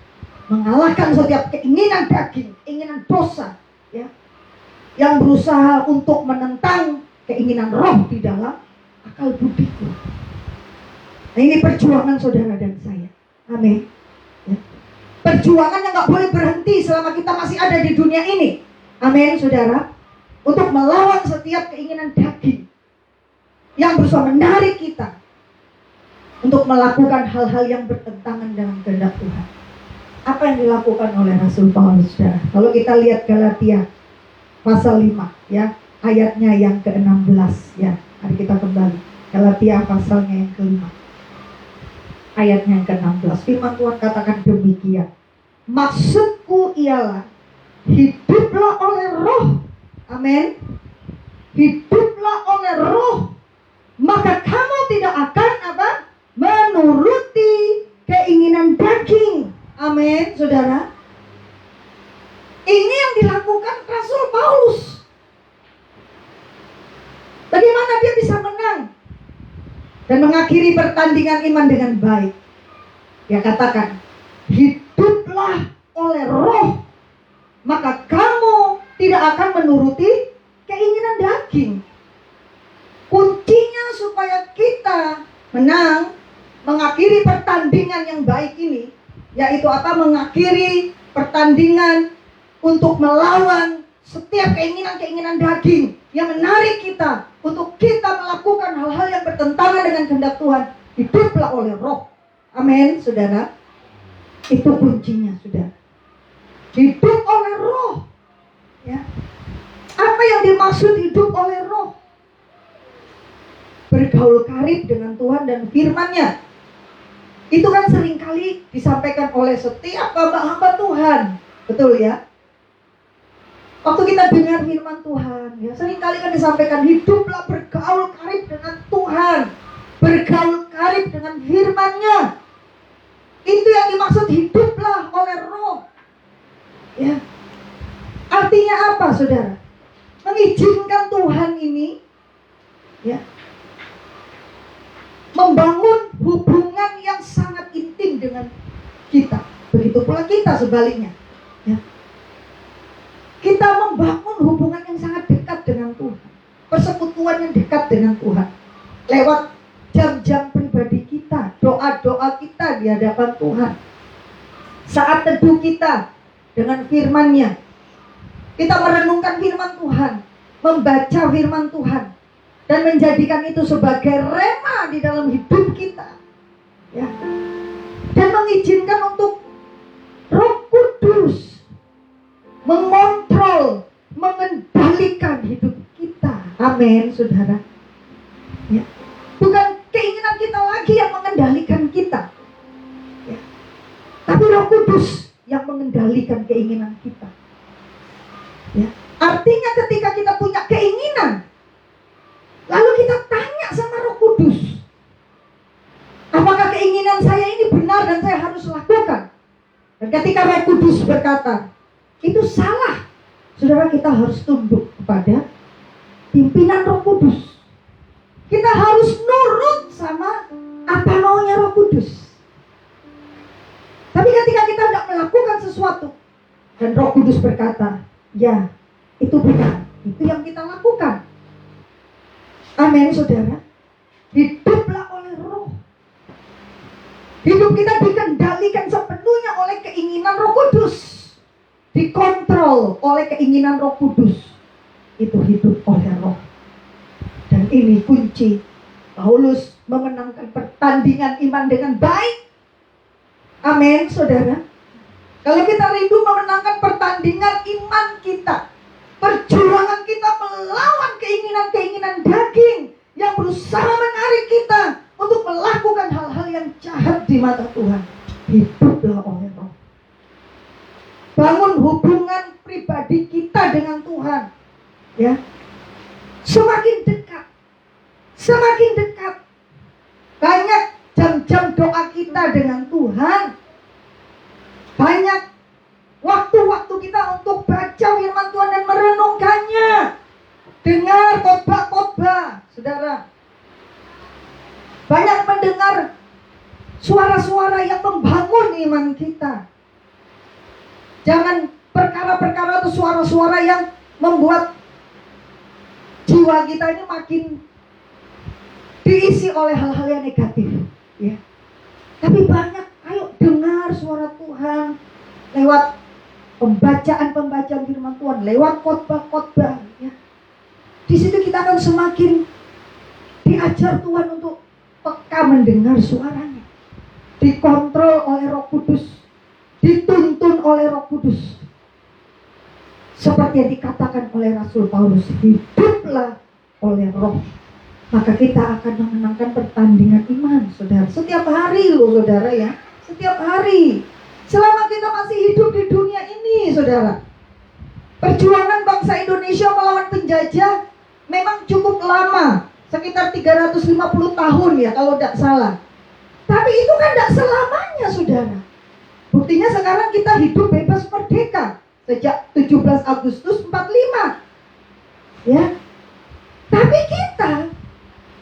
Speaker 1: mengalahkan setiap keinginan daging, keinginan dosa, ya, yang berusaha untuk menentang keinginan roh di dalam akal budiku. Nah, ini perjuangan saudara dan saya. Amin. Ya. Perjuangan yang gak boleh berhenti selama kita masih ada di dunia ini. Amin, saudara. Untuk melawan setiap keinginan daging yang berusaha menarik kita untuk melakukan hal-hal yang bertentangan dengan kehendak Tuhan. Apa yang dilakukan oleh Rasul Paulus, saudara? Kalau kita lihat Galatia pasal 5, ya, ayatnya yang ke-16, ya. Mari kita kembali. Galatia pasalnya yang ke-5. Ayatnya yang ke-16. Firman Tuhan katakan demikian. Maksudku ialah hiduplah oleh roh. Amin. Hiduplah oleh roh. Maka kamu tidak akan apa? Menuruti keinginan daging. Amin, saudara. Ini yang dilakukan Rasul Paulus. Bagaimana dia bisa menang dan mengakhiri pertandingan iman dengan baik? Dia katakan, hiduplah oleh roh, maka kamu tidak akan menuruti keinginan daging. Kuncinya supaya kita menang, mengakhiri pertandingan yang baik ini, yaitu apa? Mengakhiri pertandingan untuk melawan setiap keinginan-keinginan daging yang menarik kita untuk kita melakukan hal-hal yang bertentangan dengan kehendak Tuhan. Hiduplah oleh roh. Amin, saudara. Itu kuncinya, saudara. Hidup oleh roh, ya. Apa yang dimaksud hidup oleh roh? Bergaul karib dengan Tuhan dan firman-Nya. Itu kan seringkali disampaikan oleh setiap hamba-hamba Tuhan. Betul ya? Waktu kita dengar firman Tuhan, ya, seringkali kan disampaikan hiduplah bergaul karib dengan Tuhan, bergaul karib dengan firman-Nya. Itu yang dimaksud hiduplah oleh roh. Ya. Artinya apa, saudara? Mengizinkan Tuhan ini, ya, membangun hubungan yang sangat intim dengan kita. Begitu pula kita sebaliknya, ya. Kita membangun hubungan yang sangat dekat dengan Tuhan, persekutuan yang dekat dengan Tuhan lewat jam-jam pribadi kita, doa-doa kita di hadapan Tuhan, saat teduh kita dengan firman-Nya. Kita merenungkan firman Tuhan, membaca firman Tuhan, dan menjadikan itu sebagai rema di dalam hidup kita, ya. Dan mengizinkan untuk Roh Kudus mengontrol, mengendalikan hidup kita. Amin, saudara. Ya. Bukan keinginan kita lagi yang mengendalikan kita, ya. Tapi Roh Kudus yang mengendalikan keinginan kita, ya. Artinya ketika kita punya keinginan, lalu kita tanya sama Roh Kudus, apakah keinginan saya ini benar dan saya harus lakukan? Dan ketika Roh Kudus berkata, itu salah, saudara, kita harus tunduk kepada pimpinan Roh Kudus. Kita harus nurut sama apa maunya Roh Kudus. Tapi ketika kita tidak melakukan sesuatu dan Roh Kudus berkata, ya, itu benar, itu yang kita lakukan. Amin, saudara. Hiduplah oleh roh. Hidup kita dikendalikan sepenuhnya oleh keinginan Roh Kudus, dikontrol oleh keinginan Roh Kudus. Itu hidup oleh roh. Dan ini kunci Paulus memenangkan pertandingan iman dengan baik. Amin, saudara. Kalau kita rindu memenangkan pertandingan iman kita, perjuangan kita melawan keinginan-keinginan daging yang berusaha menarik kita untuk melakukan hal-hal yang jahat di mata Tuhan, hiduplah oleh roh. Bangun hubungan pribadi kita dengan Tuhan, ya. Semakin dekat, semakin dekat. Banyak jam-jam doa kita dengan Tuhan, banyak waktu-waktu kita untuk baca firman Tuhan dan merenungkannya. Dengar khotbah-khotbah, saudara. Banyak mendengar suara-suara yang membangun iman kita. suara-suara yang membuat jiwa kita ini makin diisi oleh hal-hal yang negatif, ya. Tapi banyak, ayo dengar suara Tuhan lewat pembacaan firman Tuhan, lewat khotbah-khotbah, ya. Di situ kita akan semakin diajar Tuhan untuk peka mendengar suaranya, dikontrol oleh Roh Kudus, dituntun oleh Roh Kudus. Seperti yang dikatakan oleh Rasul Paulus, hiduplah oleh Roh, maka kita akan memenangkan pertandingan iman, saudara. Setiap hari loh, saudara, ya. Setiap hari. Selama kita masih hidup di dunia ini, saudara. Perjuangan bangsa Indonesia melawan penjajah memang cukup lama. Sekitar 350 tahun ya, kalau tidak salah. Tapi itu kan tidak selamanya, saudara. Buktinya sekarang kita hidup bebas merdeka. Sejak 17 Agustus 45. Ya. Tapi kita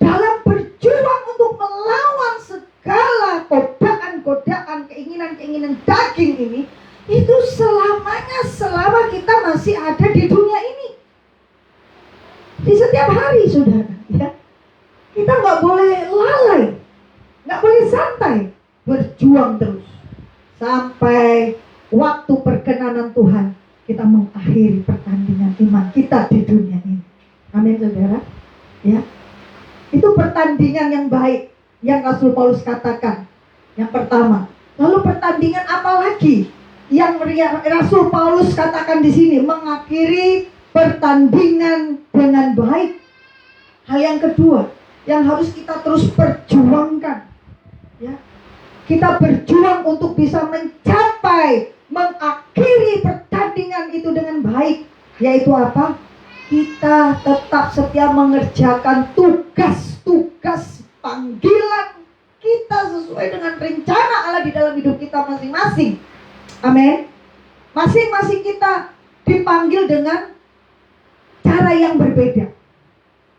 Speaker 1: dalam berjuang untuk melawan segala godaan-godaan, keinginan-keinginan daging ini, itu selamanya, selama kita masih ada di dunia ini. Di setiap hari, saudara, ya. Kita nggak boleh lalai, nggak boleh santai, berjuang terus sampai waktu perkenanan Tuhan, kita mengakhiri pertandingan iman kita di dunia ini. Amin, saudara. Ya, itu pertandingan yang baik yang Rasul Paulus katakan. Yang pertama. Lalu pertandingan apa lagi yang Rasul Paulus katakan di sini? Mengakhiri pertandingan dengan baik. Hal yang kedua yang harus kita terus perjuangkan, ya. Kita berjuang untuk bisa mencapai, mengakhiri pertandingan itu dengan baik. Yaitu apa? Kita tetap setia mengerjakan tugas-tugas panggilan kita sesuai dengan rencana Allah di dalam hidup kita masing-masing. Amin. Masing-masing kita dipanggil dengan cara yang berbeda,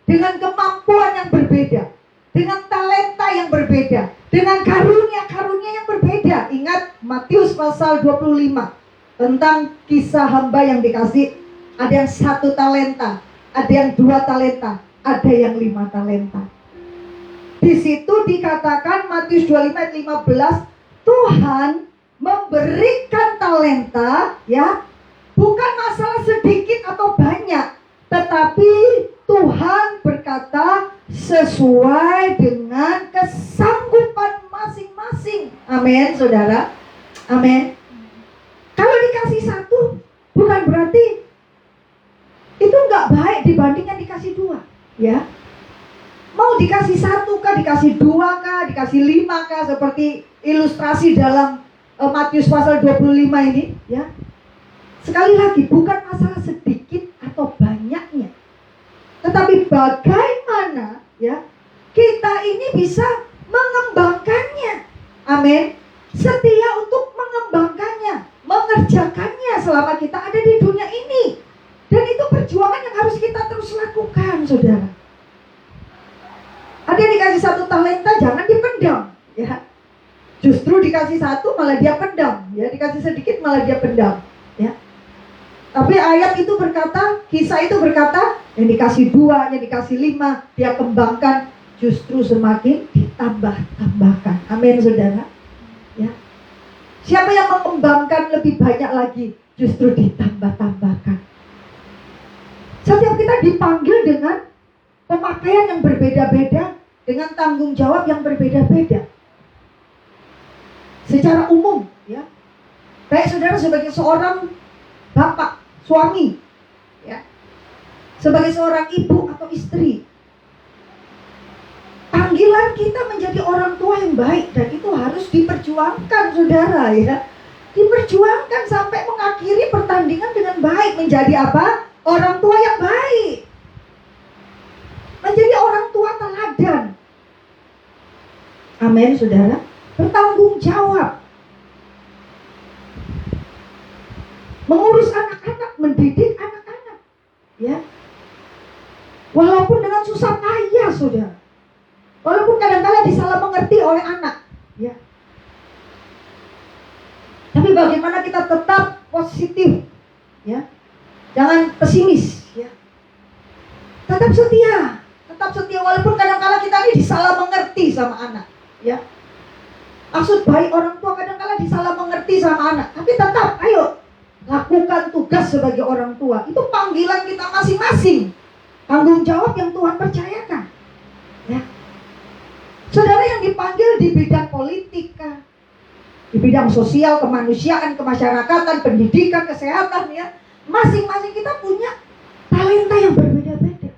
Speaker 1: dengan kemampuan yang berbeda, dengan talenta yang berbeda, dengan karunia-karunia yang berbeda. Ingat Matius pasal 25 tentang kisah hamba yang dikasih. Ada yang 1 talenta, ada yang 2 talenta, ada yang 5 talenta. Di situ dikatakan Matius 25 ayat 15, Tuhan memberikan talenta, ya, bukan masalah sedikit atau banyak, tetapi Tuhan berkata sesuai dengan kesanggupan masing-masing. Amin, saudara. Amin. Kalau dikasih 1, bukan berarti itu nggak baik dibanding yang dikasih 2, ya. Mau dikasih 1 kah, dikasih 2 kah, dikasih 5 kah, seperti ilustrasi dalam Matius pasal 25 ini, ya. Sekali lagi, bukan masalah sedikit atau banyaknya, tetapi bagaimana, ya, kita ini bisa mengembangkannya. Amin. Setia untuk mengembangkannya, mengerjakannya selama kita ada di dunia ini. Dan itu perjuangan yang harus kita terus lakukan, saudara. Ada yang dikasih 1 talenta, jangan dipendam, ya. Justru dikasih 1 malah dia pendam, ya. Dikasih sedikit malah dia pendam, ya. Tapi ayat itu berkata, kisah itu berkata, yang dikasih 2, yang dikasih 5, dia kembangkan, justru semakin ditambah-tambahkan. Amin, saudara. Ya. Siapa yang mengembangkan lebih banyak lagi, justru ditambah-tambahkan. Setiap kita dipanggil dengan pemakaian yang berbeda-beda, dengan tanggung jawab yang berbeda-beda. Secara umum, ya. Baik saudara sebagai seorang bapak, suami, ya. Sebagai seorang ibu atau istri. Panggilan kita menjadi orang tua yang baik, dan itu harus diperjuangkan, saudara, ya. Diperjuangkan sampai mengakhiri pertandingan dengan baik. Menjadi apa? Orang tua yang baik. Menjadi orang tua teladan. Amin, saudara. Bertanggung jawab. Mengurus anak-anak, mendidik anak-anak, ya. Walaupun dengan susah payah, saudara. Walaupun kadang-kadang disalah mengerti oleh anak, ya. Tapi bagaimana kita tetap positif, ya. Jangan pesimis, ya. Tetap setia walaupun kadang-kala kita ini disalah mengerti sama anak, ya. Maksud baik orang tua kadang-kala disalah mengerti sama anak, tapi tetap ayo lakukan tugas sebagai orang tua. Itu panggilan kita masing-masing, tanggung jawab yang Tuhan percayakan, ya. Saudara yang dipanggil di bidang politik, di bidang sosial, kemanusiaan, kemasyarakatan, pendidikan, kesehatan, ya. Masing-masing kita punya talenta yang berbeda-beda.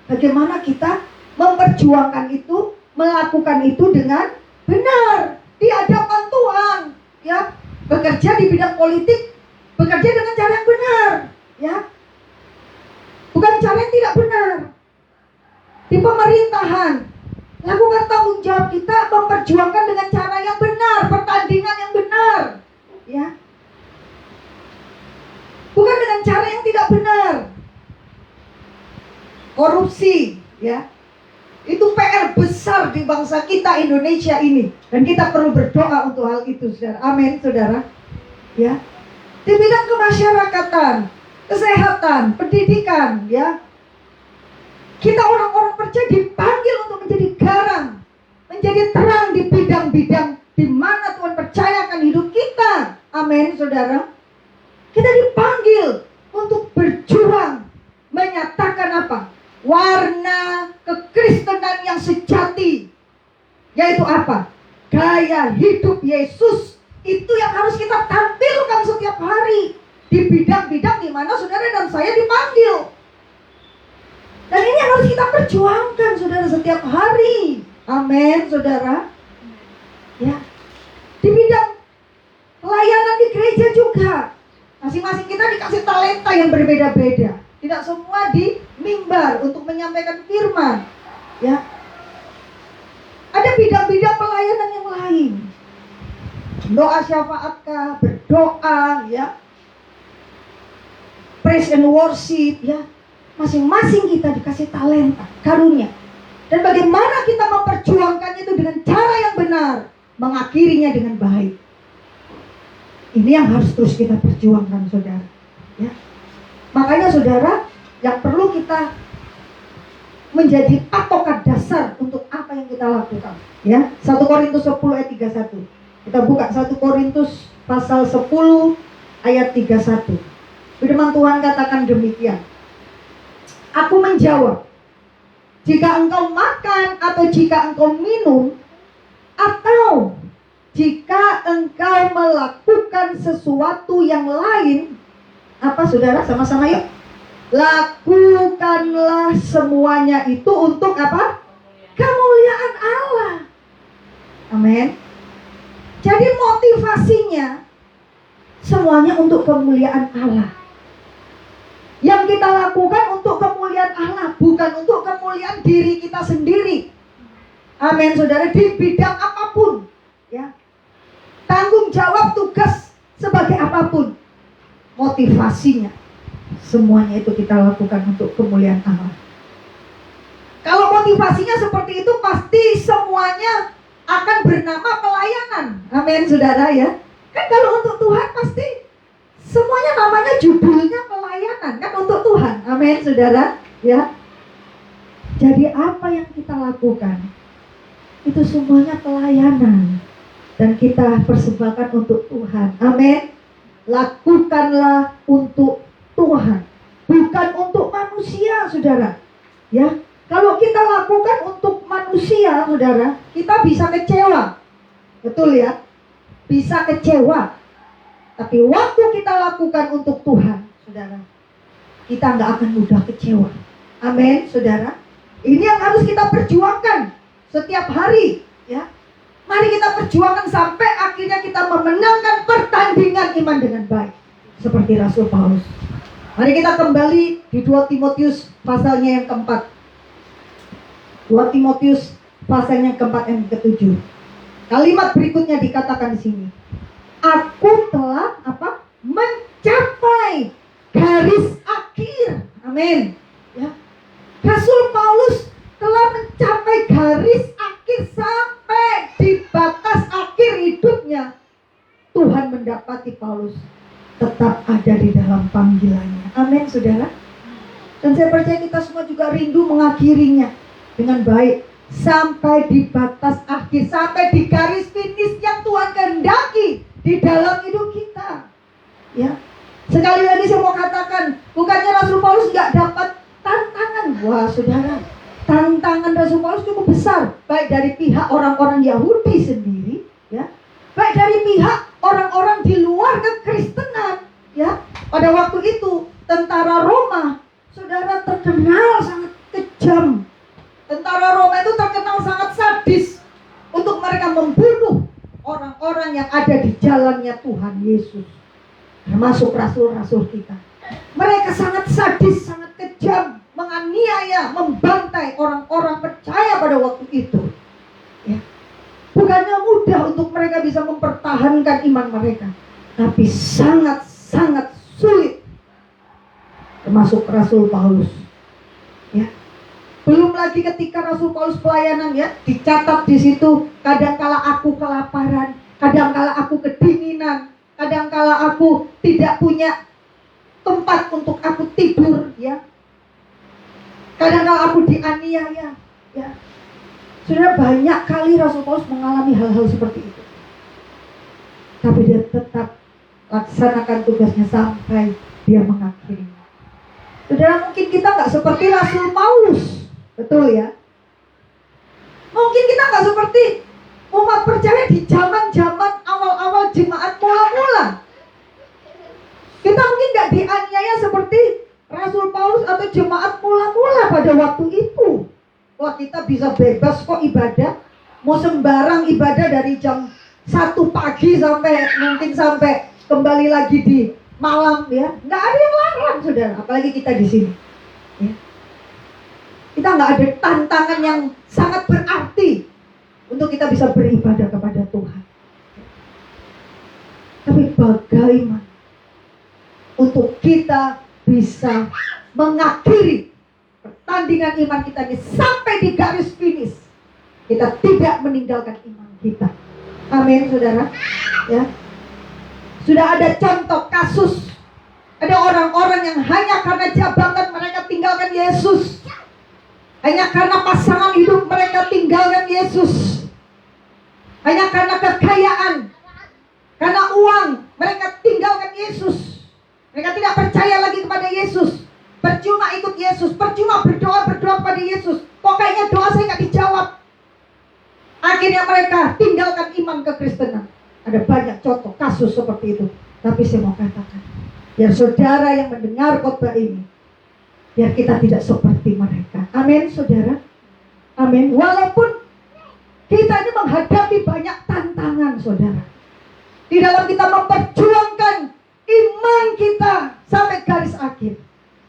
Speaker 1: Bagaimana kita memperjuangkan itu, melakukan itu dengan benar di hadapan Tuhan, ya. Bekerja di bidang politik, bekerja dengan cara yang benar, ya. Bukan cara yang tidak benar. Di pemerintahan, lakukan tanggung jawab kita memperjuangkan dengan cara yang benar, pertandingan yang benar, ya. Bukan dengan cara yang tidak benar. Korupsi, ya. Itu PR besar di bangsa kita Indonesia ini, dan kita perlu berdoa untuk hal itu, saudara. Amin, saudara. Ya. Di bidang kemasyarakatan, kesehatan, pendidikan, ya. Kita orang-orang percaya dipanggil untuk menjadi garam, menjadi terang di bidang-bidang di mana Tuhan percayakan hidup kita. Amin, saudara. Kita dipanggil untuk berjuang, menyatakan apa? Warna kekristenan yang sejati, yaitu apa? Gaya hidup Yesus. Itu yang harus kita tampilkan setiap hari di bidang-bidang di mana saudara dan saya dipanggil. Dan ini yang harus kita perjuangkan, saudara, setiap hari. Amin, saudara. Ya. Di bidang pelayanan di gereja juga, masing-masing kita dikasih talenta yang berbeda-beda. Tidak semua di mimbar untuk menyampaikan firman, ya. Ada bidang-bidang pelayanan yang lain. Doa syafaatkah, berdoa, ya. Praise and worship, ya. Masing-masing kita dikasih talenta, karunia. Dan bagaimana kita memperjuangkan itu dengan cara yang benar, mengakhirinya dengan baik. Ini yang harus terus kita perjuangkan, saudara, ya. Makanya, saudara, yang perlu kita menjadi patokan dasar untuk apa yang kita lakukan, ya. 1 Korintus 10 ayat 31. Kita buka 1 Korintus pasal 10 ayat 31. Firman Tuhan katakan demikian. Aku menjawab, jika engkau makan atau jika engkau minum, atau jika engkau melakukan sesuatu yang lain, apa, saudara? Sama-sama yuk. Lakukanlah semuanya itu untuk apa? Kemuliaan Allah. Amin. Jadi motivasinya semuanya untuk kemuliaan Allah. Yang kita lakukan untuk kemuliaan Allah, bukan untuk kemuliaan diri kita sendiri. Amin, saudara. Di bidang apapun, ya. Tanggung jawab tugas sebagai apapun, motivasinya semuanya itu kita lakukan untuk kemuliaan Allah. Kalau motivasinya seperti itu, pasti semuanya akan bernama pelayanan. Amin, saudara, ya. Kan kalau untuk Tuhan pasti semuanya namanya judulnya pelayanan, kan, untuk Tuhan. Amin, saudara, ya. Jadi apa yang kita lakukan itu semuanya pelayanan, dan kita persembahkan untuk Tuhan. Amin. Lakukanlah untuk Tuhan, bukan untuk manusia, saudara. Ya, kalau kita lakukan untuk manusia, saudara, kita bisa kecewa. Betul, ya? Bisa kecewa. Tapi waktu kita lakukan untuk Tuhan, saudara, kita nggak akan mudah kecewa. Amin, saudara. Ini yang harus kita perjuangkan setiap hari, ya. Mari kita perjuangkan sampai akhirnya kita memenangkan pertandingan iman dengan baik, seperti Rasul Paulus. Mari kita kembali di 2 Timotius pasalnya yang keempat. 2 Timotius pasalnya yang keempat yang ke-7. Kalimat berikutnya dikatakan di sini. Aku telah apa? Mencapai garis akhir. Amin. Ya. Rasul Paulus telah mencapai garis akhir, sampai di batas akhir hidupnya. Tuhan mendapati Paulus tetap ada di dalam panggilannya. Amin, saudara. Dan saya percaya kita semua juga rindu mengakhirinya dengan baik sampai di batas akhir, sampai di garis finish yang Tuhan kehendaki di dalam hidup kita. Ya, sekali lagi saya mau katakan, bukannya Rasul Paulus nggak dapat tantangan. Wah, saudara, tantangan Rasul Paulus cukup besar, baik dari pihak orang-orang Yahudi sendiri, ya, baik dari pihak orang-orang di luar kekristenan. Ya, pada waktu itu tentara Roma, saudara, terkenal sangat kejam. Tentara Roma itu terkenal sangat sadis untuk mereka membunuh orang-orang yang ada di jalannya Tuhan Yesus, termasuk rasul-rasul kita. Mereka sangat sadis, sangat kejam, menganiaya, membantai orang-orang percaya pada waktu itu. Ya. Bukannya mudah untuk mereka bisa mempertahankan iman mereka, tapi sangat-sangat sulit, termasuk Rasul Paulus. Ya. Belum lagi ketika Rasul Paulus pelayanan, ya, dicatat di situ, kadangkala aku kelaparan, kadangkala aku kedinginan, kadangkala aku tidak punya tempat untuk aku tidur, ya. Kadangkala aku dianiaya, ya. Sudah banyak kali Rasul Paulus mengalami hal-hal seperti itu. Tapi dia tetap laksanakan tugasnya sampai dia mengakhirinya. Saudara, mungkin kita nggak seperti Rasul Paulus, betul ya? Mungkin kita nggak seperti umat percaya di zaman-zaman awal-awal jemaat mula-mula. Kita mungkin nggak dianiaya seperti Rasul Paulus atau jemaat mula-mula pada waktu itu. Wah, kita bisa bebas kok ibadah, mau sembarang ibadah dari jam 1 pagi sampai kembali lagi di malam, ya. Nggak ada yang larang, saudara. Apalagi kita di sini. Ya. Kita nggak ada tantangan yang sangat berarti untuk kita bisa beribadah kepada Tuhan. Tapi bagaimana untuk kita bisa mengakhiri pertandingan iman kita ini sampai di garis finish, kita tidak meninggalkan iman kita. Amin, saudara. Ya. Sudah ada contoh kasus, ada orang-orang yang hanya karena jabatan mereka tinggalkan Yesus, hanya karena pasangan hidup mereka tinggalkan Yesus, hanya karena kekayaan, karena uang mereka tinggalkan Yesus. Mereka tidak percaya lagi kepada Yesus. Percuma ikut Yesus, percuma berdoa kepada Yesus. Pokoknya doa saya nggak dijawab. Akhirnya mereka tinggalkan iman kekristenan. Ada banyak contoh kasus seperti itu. Tapi saya mau katakan, biar saudara yang mendengar khotbah ini, biar kita tidak seperti mereka. Amin, saudara. Amin. Walaupun kita ini menghadapi banyak tantangan, saudara, di dalam kita memperjuangkan iman kita sampai garis akhir.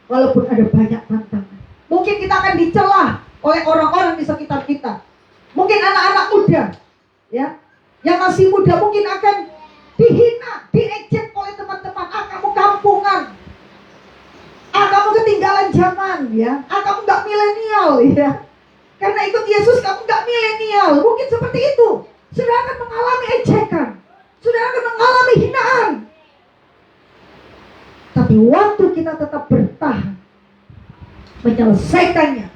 Speaker 1: Walaupun ada banyak tantangan, mungkin kita akan dicela oleh orang-orang di sekitar kita. Mungkin anak-anak muda, ya, yang masih muda mungkin akan dihina, diejek oleh teman-teman. Ah, kamu kampungan, ah, kamu ketinggalan zaman, ya, ah, kamu gak milenial, ya, karena ikut Yesus kamu gak milenial. Mungkin seperti itu. Saudara akan mengalami ejekan, saudara akan mengalami hinaan. Tapi waktu kita tetap bertahan, menyelesaikannya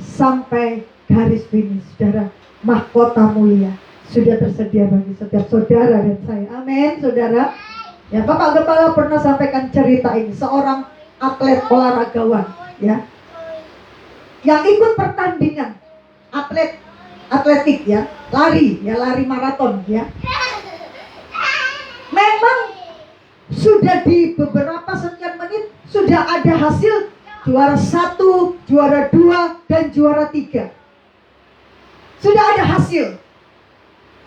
Speaker 1: sampai garis finish, saudara, mahkota mulia sudah tersedia bagi setiap saudara dan saya. Amin, saudara. Ya, Bapak Gembala pernah sampaikan cerita ini, seorang atlet olahragawan, ya, yang ikut pertandingan atletik, ya, lari maraton, ya. Memang sudah di beberapa sekian menit sudah ada hasil juara 1, juara 2, dan juara 3. Sudah ada hasil.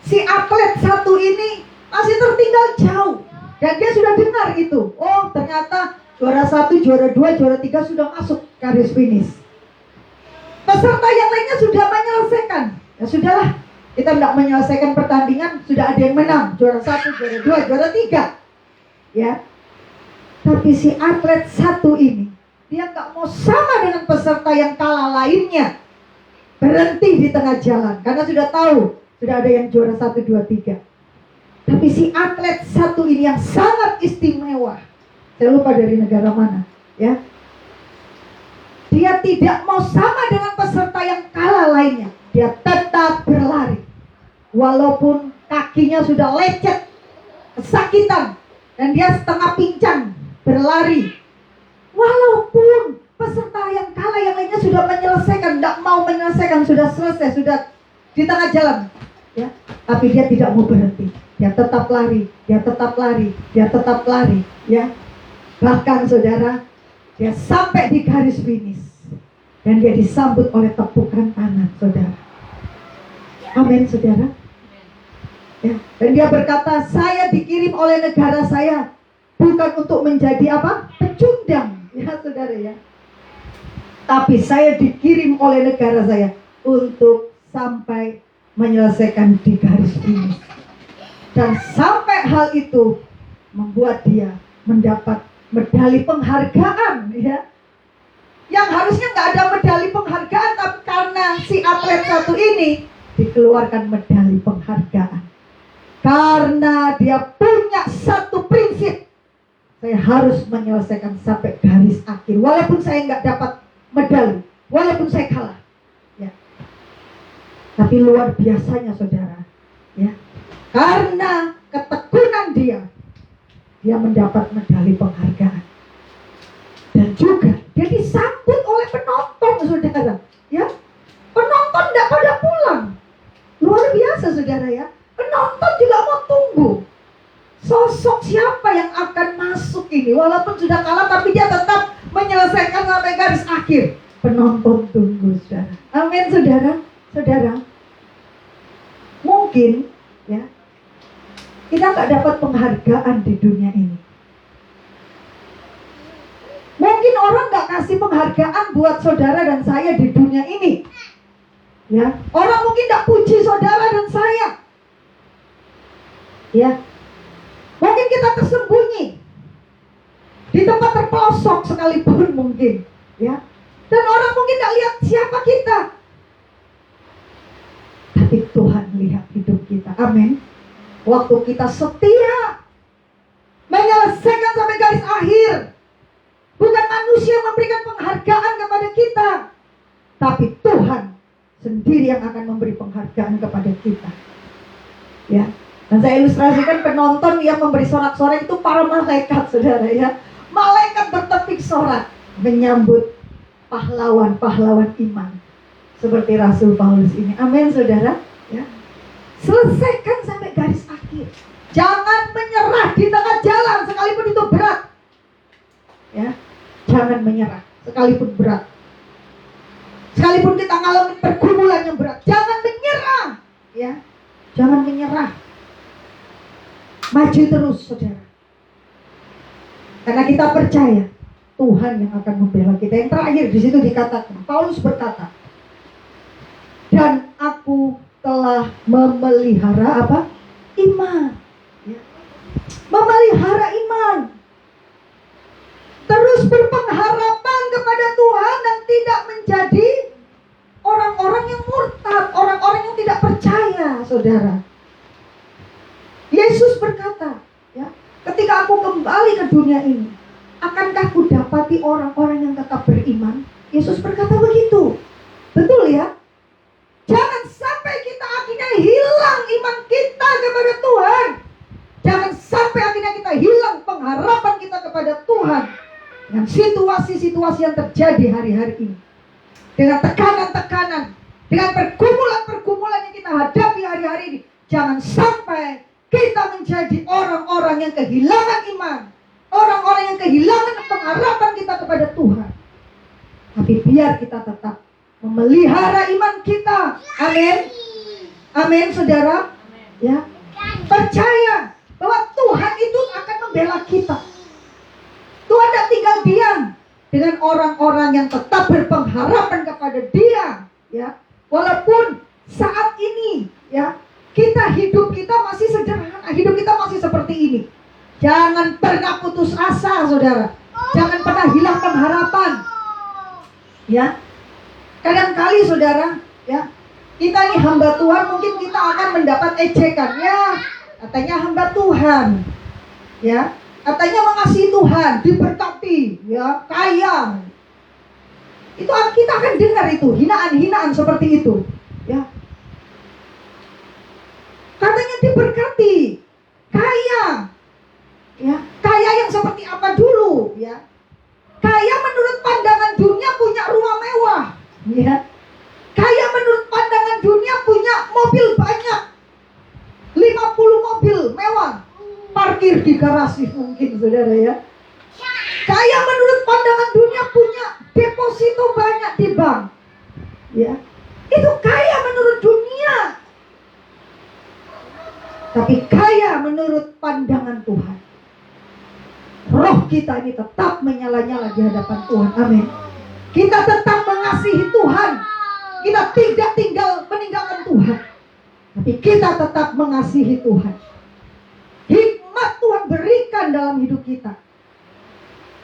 Speaker 1: Si atlet satu ini masih tertinggal jauh, dan dia sudah dengar itu. Oh, ternyata juara 1, juara 2, juara 3 sudah masuk garis finish. Peserta yang lainnya sudah menyelesaikan. Ya sudahlah, kita tidak menyelesaikan pertandingan, sudah ada yang menang, juara 1, juara 2, juara 3. Ya, tapi si atlet satu ini, dia nggak mau sama dengan peserta yang kalah lainnya, berhenti di tengah jalan karena sudah tahu sudah ada yang juara 1, 2, 3. Tapi si atlet satu ini yang sangat istimewa, saya lupa dari negara mana, Ya. Dia tidak mau sama dengan peserta yang kalah lainnya. Dia tetap berlari. Walaupun kakinya sudah lecet, kesakitan, dan dia setengah pincang, berlari. Walaupun peserta yang kalah yang lainnya sudah menyelesaikan, tidak mau menyelesaikan, sudah selesai, sudah di tengah jalan. Ya. Tapi dia tidak mau berhenti. Dia tetap lari, dia tetap lari, dia tetap lari. Ya. Bahkan saudara, dia sampai di garis finish dan dia disambut oleh tepukan tangan, saudara. Amin, saudara. Ya. Dan dia berkata, saya dikirim oleh negara saya bukan untuk menjadi apa? Pecundang, ya saudara ya. Tapi saya dikirim oleh negara saya untuk sampai menyelesaikan di garis finish. Dan sampai hal itu membuat dia mendapat medali penghargaan, ya. Yang harusnya nggak ada medali penghargaan, tapi karena si atlet satu ini dikeluarkan medali penghargaan. Karena dia punya satu prinsip, saya harus menyelesaikan sampai garis akhir, walaupun saya nggak dapat medali, walaupun saya kalah. Ya. Tapi luar biasanya saudara, ya. Karena ketekunan dia mendapat medali penghargaan. Dan juga dia disambut oleh penonton, saudara. Ya, penonton tidak pada pulang. Luar biasa, saudara ya. Penonton juga mau tunggu sosok siapa yang akan masuk ini. Walaupun sudah kalah, tapi dia tetap menyelesaikan sampai garis akhir. Penonton tunggu, saudara. Amin, saudara. Saudara, mungkin ya kita nggak dapat penghargaan di dunia ini. Mungkin orang nggak kasih penghargaan buat saudara dan saya di dunia ini. Ya, orang mungkin nggak puji saudara dan saya. Ya, mungkin kita tersembunyi di tempat terpelosok sekalipun mungkin. Ya, dan orang mungkin nggak lihat siapa kita. Tapi Tuhan lihat hidup kita. Amin. Waktu kita setia menyelesaikan sampai garis akhir, bukan manusia yang memberikan penghargaan kepada kita, tapi Tuhan sendiri yang akan memberi penghargaan kepada kita. Ya, dan saya ilustrasikan penonton yang memberi sorak-sorai itu para malaikat, saudara ya. Malaikat bertepik sorak menyambut pahlawan-pahlawan iman seperti Rasul Paulus ini. Amin, saudara. Ya. Selesaikan sampai garis akhir. Jangan menyerah di tengah jalan sekalipun itu berat. Ya, jangan menyerah sekalipun berat. Sekalipun kita mengalami pergumulan yang berat, jangan menyerah. Ya, jangan menyerah. Maju terus, saudara. Karena kita percaya Tuhan yang akan membela kita. Yang terakhir di situ dikatakan, Paulus berkata, dan aku telah memelihara apa? Iman. Ya. Memelihara iman. Terus berpengharapan kepada Tuhan dan tidak menjadi orang-orang yang murtad, orang-orang yang tidak percaya, saudara. Yesus berkata, ya, ketika aku kembali ke dunia ini, akankah ku dapati orang-orang yang tetap beriman? Yesus berkata begitu. Betul ya? Jangan sampai kita akhirnya hilang iman kita kepada Tuhan. Jangan sampai akhirnya kita hilang pengharapan kita kepada Tuhan dengan situasi-situasi yang terjadi hari-hari ini, dengan tekanan-tekanan, dengan pergumulan-pergumulan yang kita hadapi hari-hari ini. Jangan sampai kita menjadi orang-orang yang kehilangan iman, orang-orang yang kehilangan pengharapan kita kepada Tuhan. Tapi biar kita tetap memelihara iman kita. Amin. Amin, saudara. Ya. Percaya bahwa Tuhan itu akan membela kita. Tuhan tidak tinggal diam dengan orang-orang yang tetap berpengharapan kepada Dia. Ya. Walaupun saat ini, ya, hidup kita masih sederhana, hidup kita masih seperti ini. Jangan pernah putus asa, saudara. Jangan pernah hilang pengharapan. Ya. Kadang-kali, saudara, ya, kita ini hamba Tuhan, mungkin kita akan mendapat ejekan. Ya, katanya hamba Tuhan. Ya, Katanya mengasihi Tuhan, diberkati, ya, kaya. Itu kita akan dengar itu, hinaan-hinaan seperti itu, ya. Katanya diberkati, kaya, ya, kaya yang seperti apa dulu, ya? Kaya menurut pandangan dunia punya rumah mewah, ya. Kaya menurut pandangan dunia punya mobil banyak, 50 mobil mewah, parkir di garasi mungkin, saudara, ya. Kaya menurut pandangan dunia punya deposito banyak di bank, ya. Itu kaya menurut dunia. Tapi kaya menurut pandangan Tuhan, roh kita ini tetap menyala-nyala di hadapan Tuhan. Amin. Kita tetap mengasihi Tuhan. Kita tidak tinggal meninggalkan Tuhan, tapi kita tetap mengasihi Tuhan. Hikmat Tuhan berikan dalam hidup kita.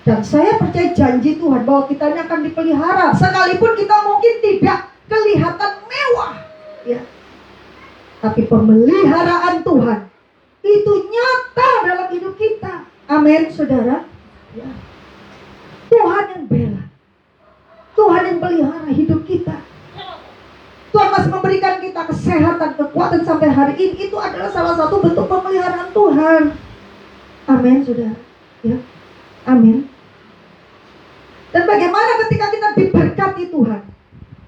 Speaker 1: Dan saya percaya janji Tuhan bahwa kita ini akan dipelihara, sekalipun kita mungkin tidak kelihatan mewah, ya. Tapi pemeliharaan Tuhan itu nyata dalam hidup kita. Amin, saudara, ya. Tuhan yang bela, Tuhan yang pelihara hidup kita. Tuhan masih memberikan kita kesehatan, kekuatan sampai hari ini. Itu adalah salah satu bentuk pemeliharaan Tuhan. Amin, saudara, ya. Amin. Dan bagaimana ketika kita diberkati Tuhan,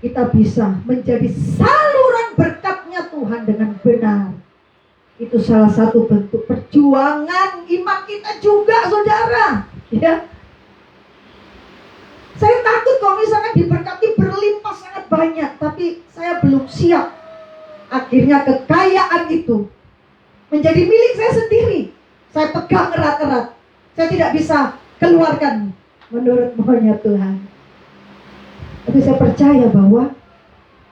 Speaker 1: kita bisa menjadi saluran berkatnya Tuhan dengan benar. Itu salah satu bentuk perjuangan iman kita juga, saudara, ya. Saya takut kalau misalkan diberkati berlimpah sangat banyak, tapi saya belum siap. Akhirnya kekayaan itu menjadi milik saya sendiri. Saya pegang erat-erat. Saya tidak bisa keluarkan menurut maunya Tuhan. Tapi saya percaya bahwa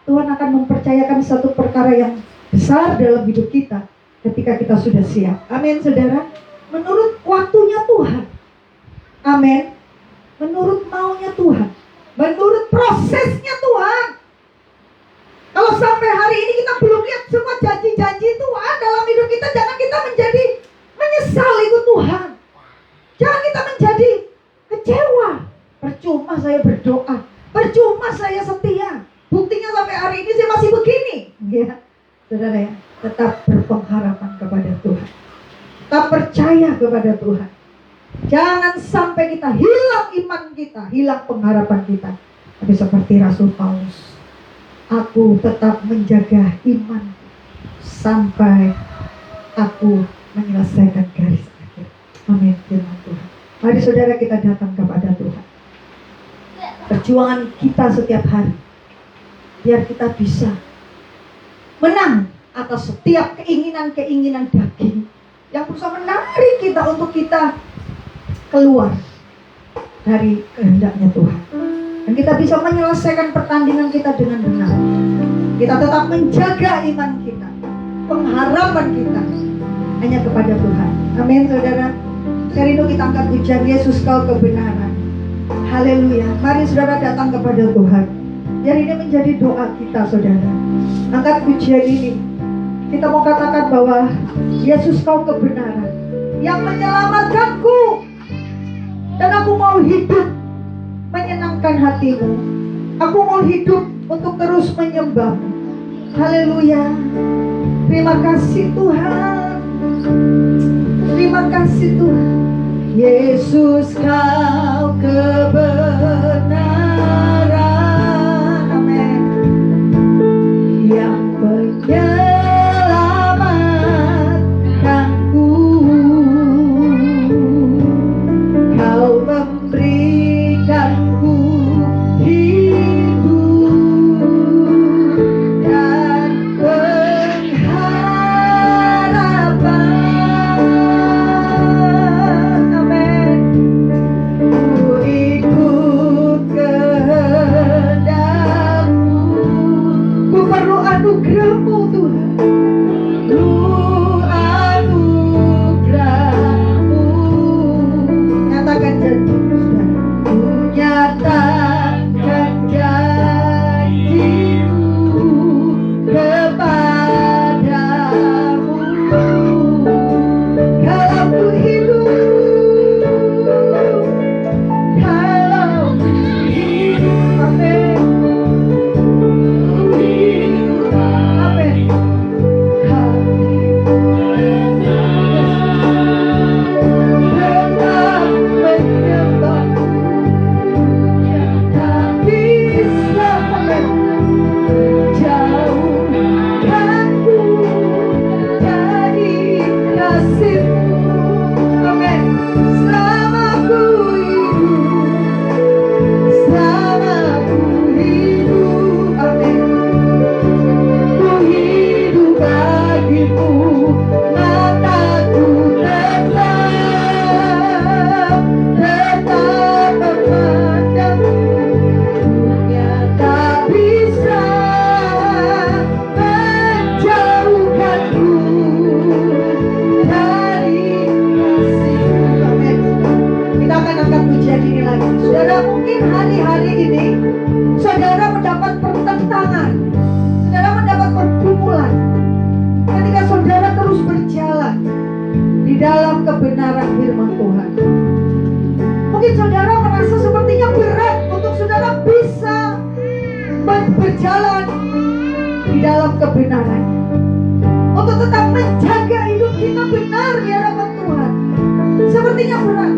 Speaker 1: Tuhan akan mempercayakan satu perkara yang besar dalam hidup kita ketika kita sudah siap. Amin, saudara. Menurut waktunya Tuhan. Amin. Menurut maunya Tuhan, menurut prosesnya Tuhan. Kalau sampai hari ini kita belum lihat semua janji-janji Tuhan dalam hidup kita, jangan kita menjadi menyesal ikut Tuhan. Jangan kita menjadi kecewa. Percuma saya berdoa, percuma saya setia. Buktinya sampai hari ini saya masih begini, ya. Saudara, ya, tetap berpengharapan kepada Tuhan, tetap percaya kepada Tuhan. Jangan sampai kita hilang iman kita, hilang pengharapan kita. Tapi seperti Rasul Paulus, aku tetap menjaga iman sampai aku menyelesaikan garis akhir. Amin, firman Tuhan. Mari saudara kita datang kepada Tuhan. Perjuangan kita setiap hari, biar kita bisa menang atas setiap keinginan-keinginan daging yang berusaha menarik kita untuk kita keluar dari kehendaknya Tuhan. Dan kita bisa menyelesaikan pertandingan kita dengan benar. Kita tetap menjaga iman kita, pengharapan kita hanya kepada Tuhan. Amin, saudara. Saya rindu kita angkat pujian Yesus Kau kebenaran. Haleluya. Mari saudara datang kepada Tuhan. Biar ini menjadi doa kita, saudara. Angkat pujian ini. Kita mau katakan bahwa Yesus Kau kebenaran yang menyelamatkanku. Dan aku mau hidup menyenangkan hatimu. Aku mau hidup untuk terus menyembahmu. Haleluya. Terima kasih Tuhan. Terima kasih Tuhan. Yesus Kau kebenaran. Amin. Yang menyelamatkanku. Kau memberikanku hidup dan pengharapan. Amin. Ku ikut ke mungkin hari-hari ini saudara mendapat pertentangan, saudara mendapat pergumulan ketika saudara terus berjalan di dalam kebenaran firman Tuhan. Mungkin saudara merasa sepertinya berat untuk saudara bisa berjalan di dalam kebenaran, untuk tetap menjaga hidup kita benar di hadapan Tuhan. Sepertinya berat.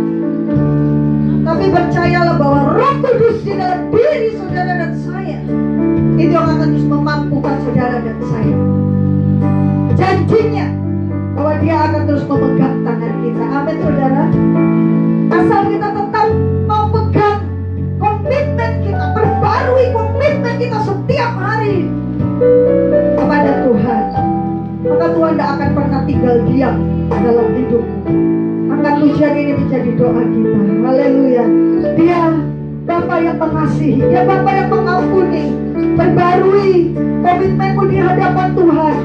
Speaker 1: Tapi percayalah bahwa Roh Kudus di dalam diri saudara dan saya itu yang akan terus memampukan saudara dan saya. Janjinya bahwa Dia akan terus memegang tangan kita. Amin saudara. Asal kita tetap mau pegang komitmen kita, perbarui komitmen kita setiap hari kepada Tuhan, maka Tuhan tidak akan pernah tinggal diam dalam hidupmu. Angkat pujian ini menjadi doa kita. Haleluya. Dia Bapa yang mengasihi, Dia Bapa yang mengampuni. Perbarui komitmenmu di hadapan Tuhan.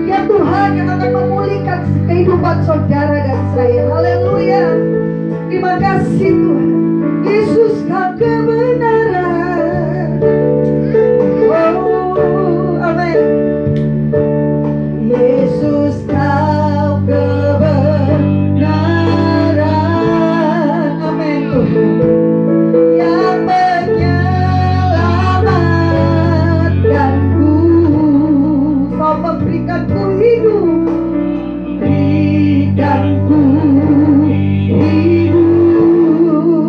Speaker 1: Dia Tuhan yang akan memulihkan kehidupan saudara dan saya. Haleluya. Terima kasih Tuhan. Yesus Kau kebenaran. Oh, amin. Yesus Kau kebenaran. Amin Tuhan. Yang menyelamatkanku, Kau memberikanku hidup, berikanku hidup.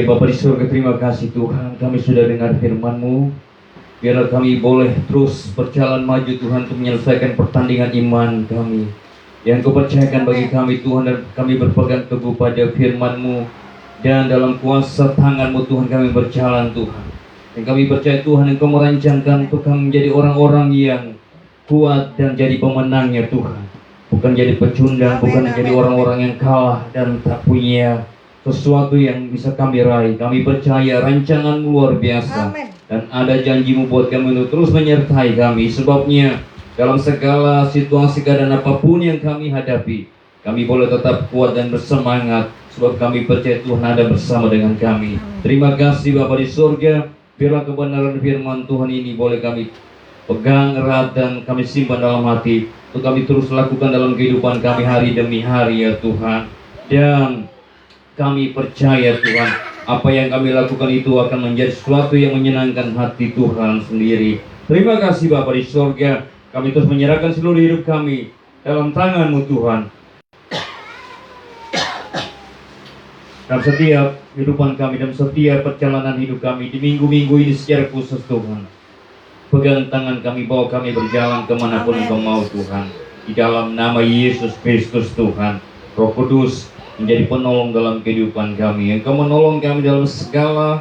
Speaker 3: Ya Bapa di surga, terima kasih Tuhan, kami sudah dengar firman-Mu. Biarlah kami boleh terus berjalan maju Tuhan untuk menyelesaikan pertandingan iman kami yang Kau percayakan bagi kami Tuhan, dan kami berpegang teguh pada firman-Mu, dan dalam kuasa tangan-Mu Tuhan kami berjalan Tuhan. Dan kami percaya Tuhan, Engkau merancangkan untuk kami menjadi orang-orang yang kuat dan jadi pemenangnya Tuhan. Bukan jadi pecundang, bukan menjadi orang-orang yang kalah dan tak punya sesuatu yang bisa kami raih. Kami percaya rancangan-Mu luar biasa. Dan ada janji-Mu buat kami untuk terus menyertai kami. Sebabnya dalam segala situasi keadaan apapun yang kami hadapi, kami boleh tetap kuat dan bersemangat. Sebab kami percaya Tuhan ada bersama dengan kami. Terima kasih Bapa di surga. Biarlah kebenaran firman Tuhan ini boleh kami pegang erat dan kami simpan dalam hati, untuk kami terus lakukan dalam kehidupan kami hari demi hari ya Tuhan. Dan kami percaya Tuhan, apa yang kami lakukan itu akan menjadi sesuatu yang menyenangkan hati Tuhan sendiri. Terima kasih Bapa di surga. Kami terus menyerahkan seluruh hidup kami dalam tangan-Mu Tuhan. Dalam setiap kehidupan kami, dalam setiap perjalanan hidup kami di minggu-minggu ini secara khusus Tuhan, pegang tangan kami, bawa kami berjalan kemanapun Engkau mau Tuhan. Di dalam nama Yesus Kristus Tuhan, Roh Kudus menjadi penolong dalam kehidupan kami. Engkau menolong kami dalam segala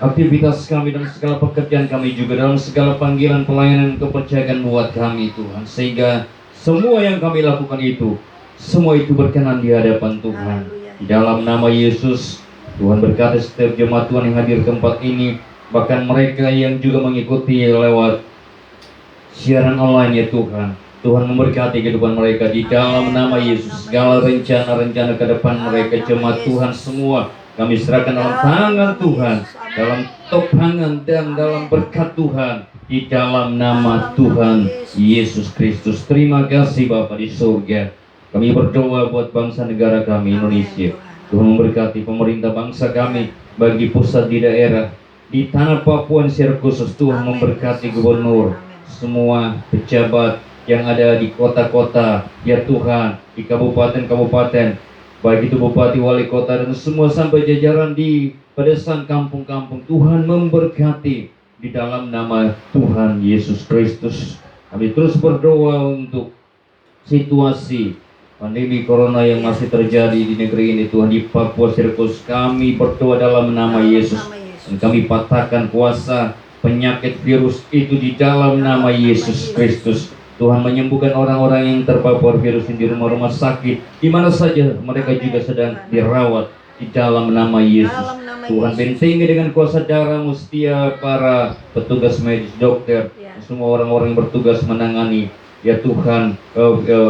Speaker 3: aktivitas kami, dalam segala pekerjaan kami, juga dalam segala panggilan pelayanan yang Engkau percayakan buat kami Tuhan. Sehingga semua yang kami lakukan itu, semua itu berkenan di hadapan Tuhan. Di dalam nama Yesus, Tuhan berkati setiap jemaat Tuhan yang hadir di tempat ini, bahkan mereka yang juga mengikuti lewat siaran online ya Tuhan. Tuhan memberkati kehidupan mereka di dalam nama Yesus. Segala rencana-rencana ke depan mereka, jemaat Tuhan semua, kami serahkan dalam tangan Tuhan, dalam topangan dan dalam berkat Tuhan, di dalam nama Tuhan Yesus Kristus. Terima kasih Bapa di surga. Kami berdoa buat bangsa negara kami Indonesia. Tuhan memberkati pemerintah bangsa kami, bagi pusat di daerah, di tanah Papua secara khusus. Tuhan memberkati gubernur, semua pejabat yang ada di kota-kota ya Tuhan, di kabupaten-kabupaten, baik itu bupati, wali kota, dan semua sampai jajaran di pedesaan kampung-kampung. Tuhan memberkati di dalam nama Tuhan Yesus Kristus. Kami terus berdoa untuk situasi pandemi corona yang masih terjadi di negeri ini Tuhan, di Papua Sirkus. Kami berdoa dalam nama Yesus, dan kami patahkan kuasa penyakit virus itu di dalam nama Yesus Kristus. Tuhan menyembuhkan orang-orang yang terpapar virus ini di rumah-rumah sakit, di mana saja mereka juga sedang dirawat, di dalam nama Yesus. Tuhan bentengi dengan kuasa darah-Mu setiap para petugas medis, dokter, semua orang-orang yang bertugas menangani ya Tuhan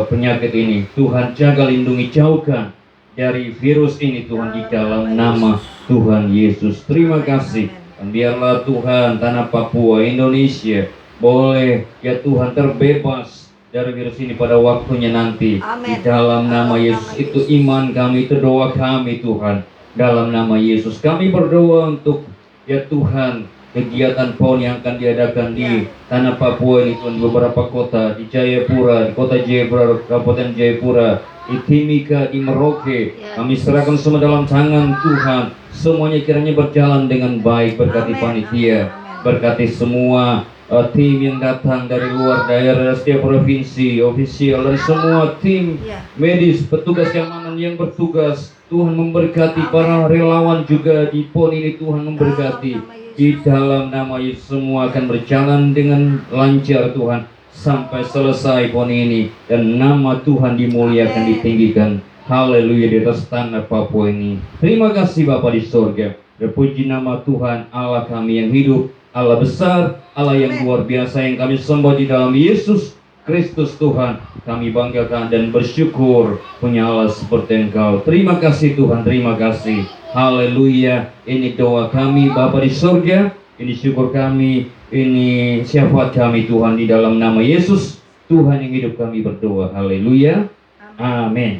Speaker 3: penyakit ini. Tuhan jaga, lindungi, jauhkan dari virus ini Tuhan, di dalam nama Tuhan Yesus. Terima kasih. Dan biarlah Tuhan tanah Papua, Indonesia boleh ya Tuhan terbebas dari virus ini pada waktunya nanti. Di dalam nama Yesus. Itu iman kami, itu doa kami Tuhan. Dalam nama Yesus kami berdoa untuk ya Tuhan kegiatan PON yang akan diadakan di tanah Papua ini Tuhan, di beberapa kota, di Jayapura, di kota Jayapura, Kabupaten Jayapura, di Timika, di Merauke. Kami serahkan semua dalam tangan Tuhan. Semuanya kiranya berjalan dengan baik. Berkati panitia, berkati semua tim yang datang dari luar daerah, setiap provinsi, ofisial, dan semua tim medis, petugas keamanan yang bertugas. Tuhan memberkati para relawan juga di PON ini. Tuhan memberkati. Di dalam nama Yesus semua akan berjalan dengan lancar Tuhan, sampai selesai PON ini, dan nama Tuhan dimuliakan, ditinggikan. Haleluya di atas tanah Papua ini. Terima kasih Bapa di surga. Terpuji nama Tuhan Allah kami yang hidup, Allah besar, Allah yang luar biasa yang kami sembah di dalam Yesus Kristus Tuhan. Kami banggakan dan bersyukur punya Allah seperti Engkau. Terima kasih Tuhan, terima kasih. Haleluya. Ini doa kami Bapa di surga, ini syukur kami, ini syafaat kami Tuhan, di dalam nama Yesus Tuhan yang hidup kami berdoa. Haleluya. Amin.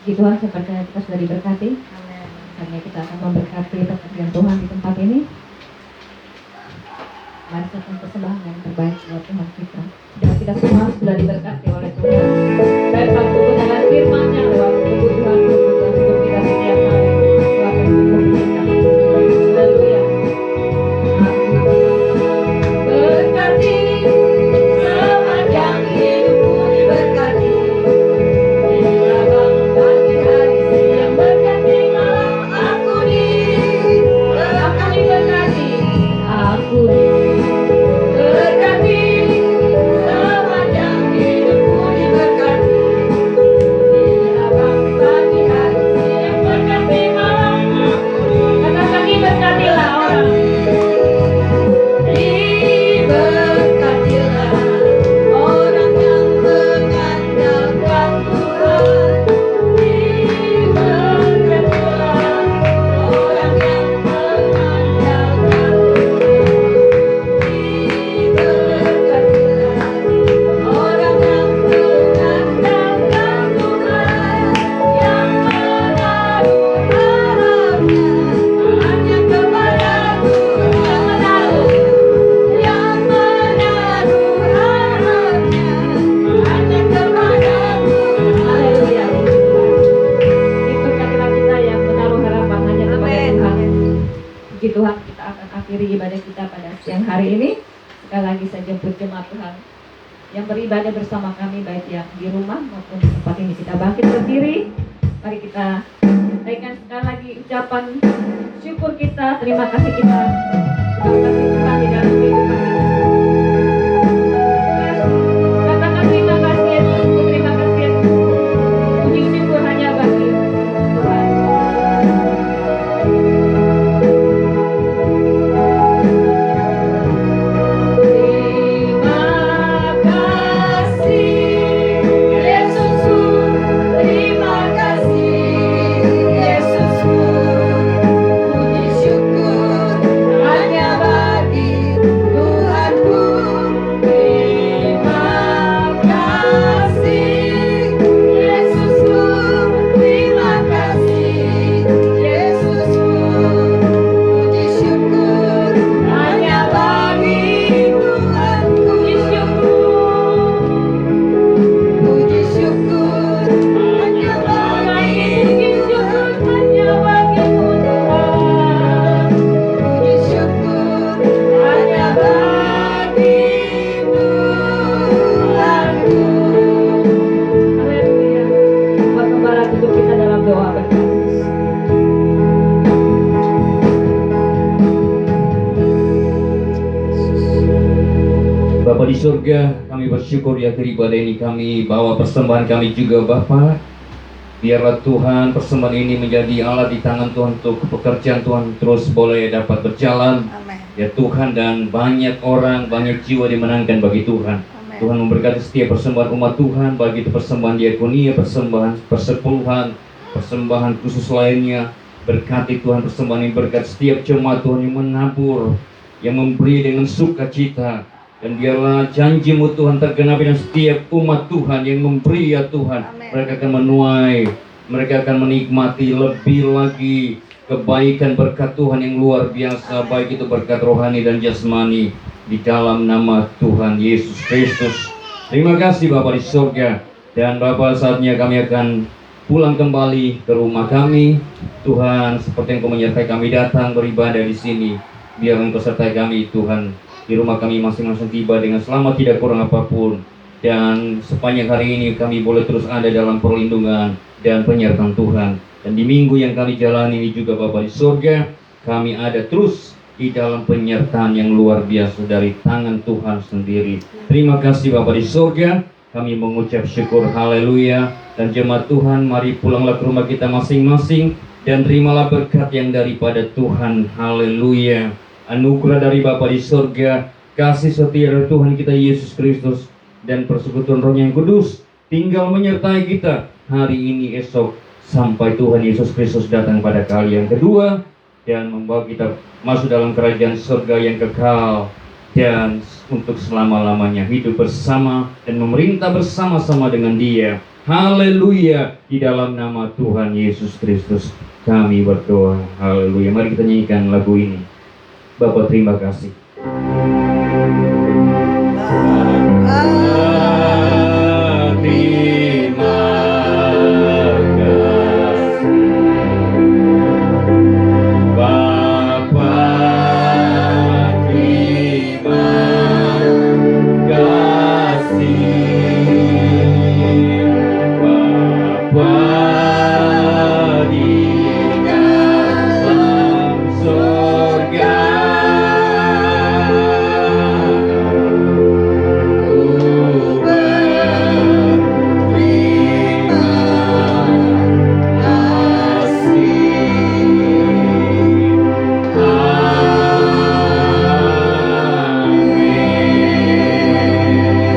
Speaker 2: Puji Tuhan, saya percaya kita sudah diberkati. Karena kita akan memberkati pekerjaan Tuhan di tempat ini. Mari serahkan persembahan yang terbaik buat Tuhan kita. Dan kita semua sudah diberkati oleh Tuhan. Baik waktu kebenaran firman-Nya lewat kebutuhan hidup kita setiap hari. Tuhan akan mencukupi kita. Haleluya. Berkati sepanjang hidupku diberkati. Inilah bangun pagi hari siang berkati malam aku diberkati. Aku berkati sepanjang hidupku diberkati. Inilah bangun pagi hari siang berkati malam aku katakan diberkatilah orang. Diberkatilah orang yang mengandalkan Tuhan. Diberkatilah orang yang mengandalkan Tuhan. Diberkatilah orang yang mengandalkan Tuhan, yang menaruh harapnya hanya kepada Tuhan, yang menaruh harapnya hanya kepada Tuhan. Haleluya. Berkatilah kita yang menaruh harapan hanya kepada Tuhan. Puji Tuhan, kita akan akhiri ibadah kita pada siang hari ini. Sekali lagi saya jemput jemaat Tuhan yang beribadah bersama kami, baik yang di rumah maupun di tempat ini. Kita bangkit berdiri. Mari kita sampaikan sekali lagi ucapan syukur kita, terima kasih kita. Terima kasih Tuhan di dalam kehidupan kita. Katakan terima kasih ya Tuhan, terima kasih ya Tuhan. Puji syukur hanya bagi Tuhan. Terima kasih Yesusku, terima kasih Yesusku. Puji syukur hanya bagi Tuhanku. Terima kasih Yesusku, terima kasih Yesusku. Puji syukur hanya bagi Tuhanku. Puji syukur hanya bagi Tuhan. Puji syukur hanya bagi Tuhanku. Haleluya. Buat gembala tutup kita dalam doa berkat.
Speaker 3: Bapa di surga, kami bersyukur di akhir ibadah ini kami bawa persembahan kami juga Bapa. Biarlah Tuhan persembahan ini menjadi alat di tangan Tuhan untuk pekerjaan Tuhan terus boleh dapat berjalan. Ya Tuhan, dan banyak orang, banyak jiwa dimenangkan bagi Tuhan. Tuhan memberkati setiap persembahan umat Tuhan, baik itu persembahan diakonia, persembahan persepuluhan, persembahan khusus lainnya. Berkati Tuhan persembahan ini, berkat setiap jemaat Tuhan yang menabur, yang memberi dengan sukacita. Dan biarlah janji-Mu Tuhan tergenapi dan setiap umat Tuhan yang memberi ya Tuhan. Mereka akan menuai, mereka akan menikmati lebih lagi kebaikan berkat Tuhan yang luar biasa, baik itu berkat rohani dan jasmani, di dalam nama Tuhan Yesus Kristus. Terima kasih Bapa di surga. Dan Bapa, saatnya kami akan pulang kembali ke rumah kami. Tuhan, seperti Engkau menyertai kami datang beribadah di sini, biar Engkau sertai kami Tuhan. Di rumah kami masing-masing tiba dengan selamat, tidak kurang apapun. Dan sepanjang hari ini kami boleh terus ada dalam perlindungan dan penyertaan Tuhan. Dan di minggu yang kami jalani ini juga Bapa di surga, kami ada terus di dalam penyertaan yang luar biasa dari tangan Tuhan sendiri. Terima kasih Bapa di surga, kami mengucap syukur, haleluya. Dan jemaat Tuhan, mari pulanglah ke rumah kita masing-masing dan terimalah berkat yang daripada Tuhan, haleluya. Anugerah dari Bapa di surga, kasih setia dari Tuhan kita Yesus Kristus, dan persekutuan Roh yang Kudus tinggal menyertai kita hari ini, esok, sampai Tuhan Yesus Kristus datang pada kali yang kedua dan membawa kita masuk dalam kerajaan surga yang kekal dan untuk selama-lamanya hidup bersama dan memerintah bersama-sama dengan Dia. Haleluya. Di dalam nama Tuhan Yesus Kristus kami berdoa. Haleluya. Mari kita nyanyikan lagu ini. Bapa, terima kasih. Terima kasih Bapa, terima kasih Bapa di dalam surga.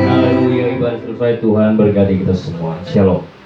Speaker 3: Haleluya, ibadah selesai. Tuhan berkati kita semua. Shalom.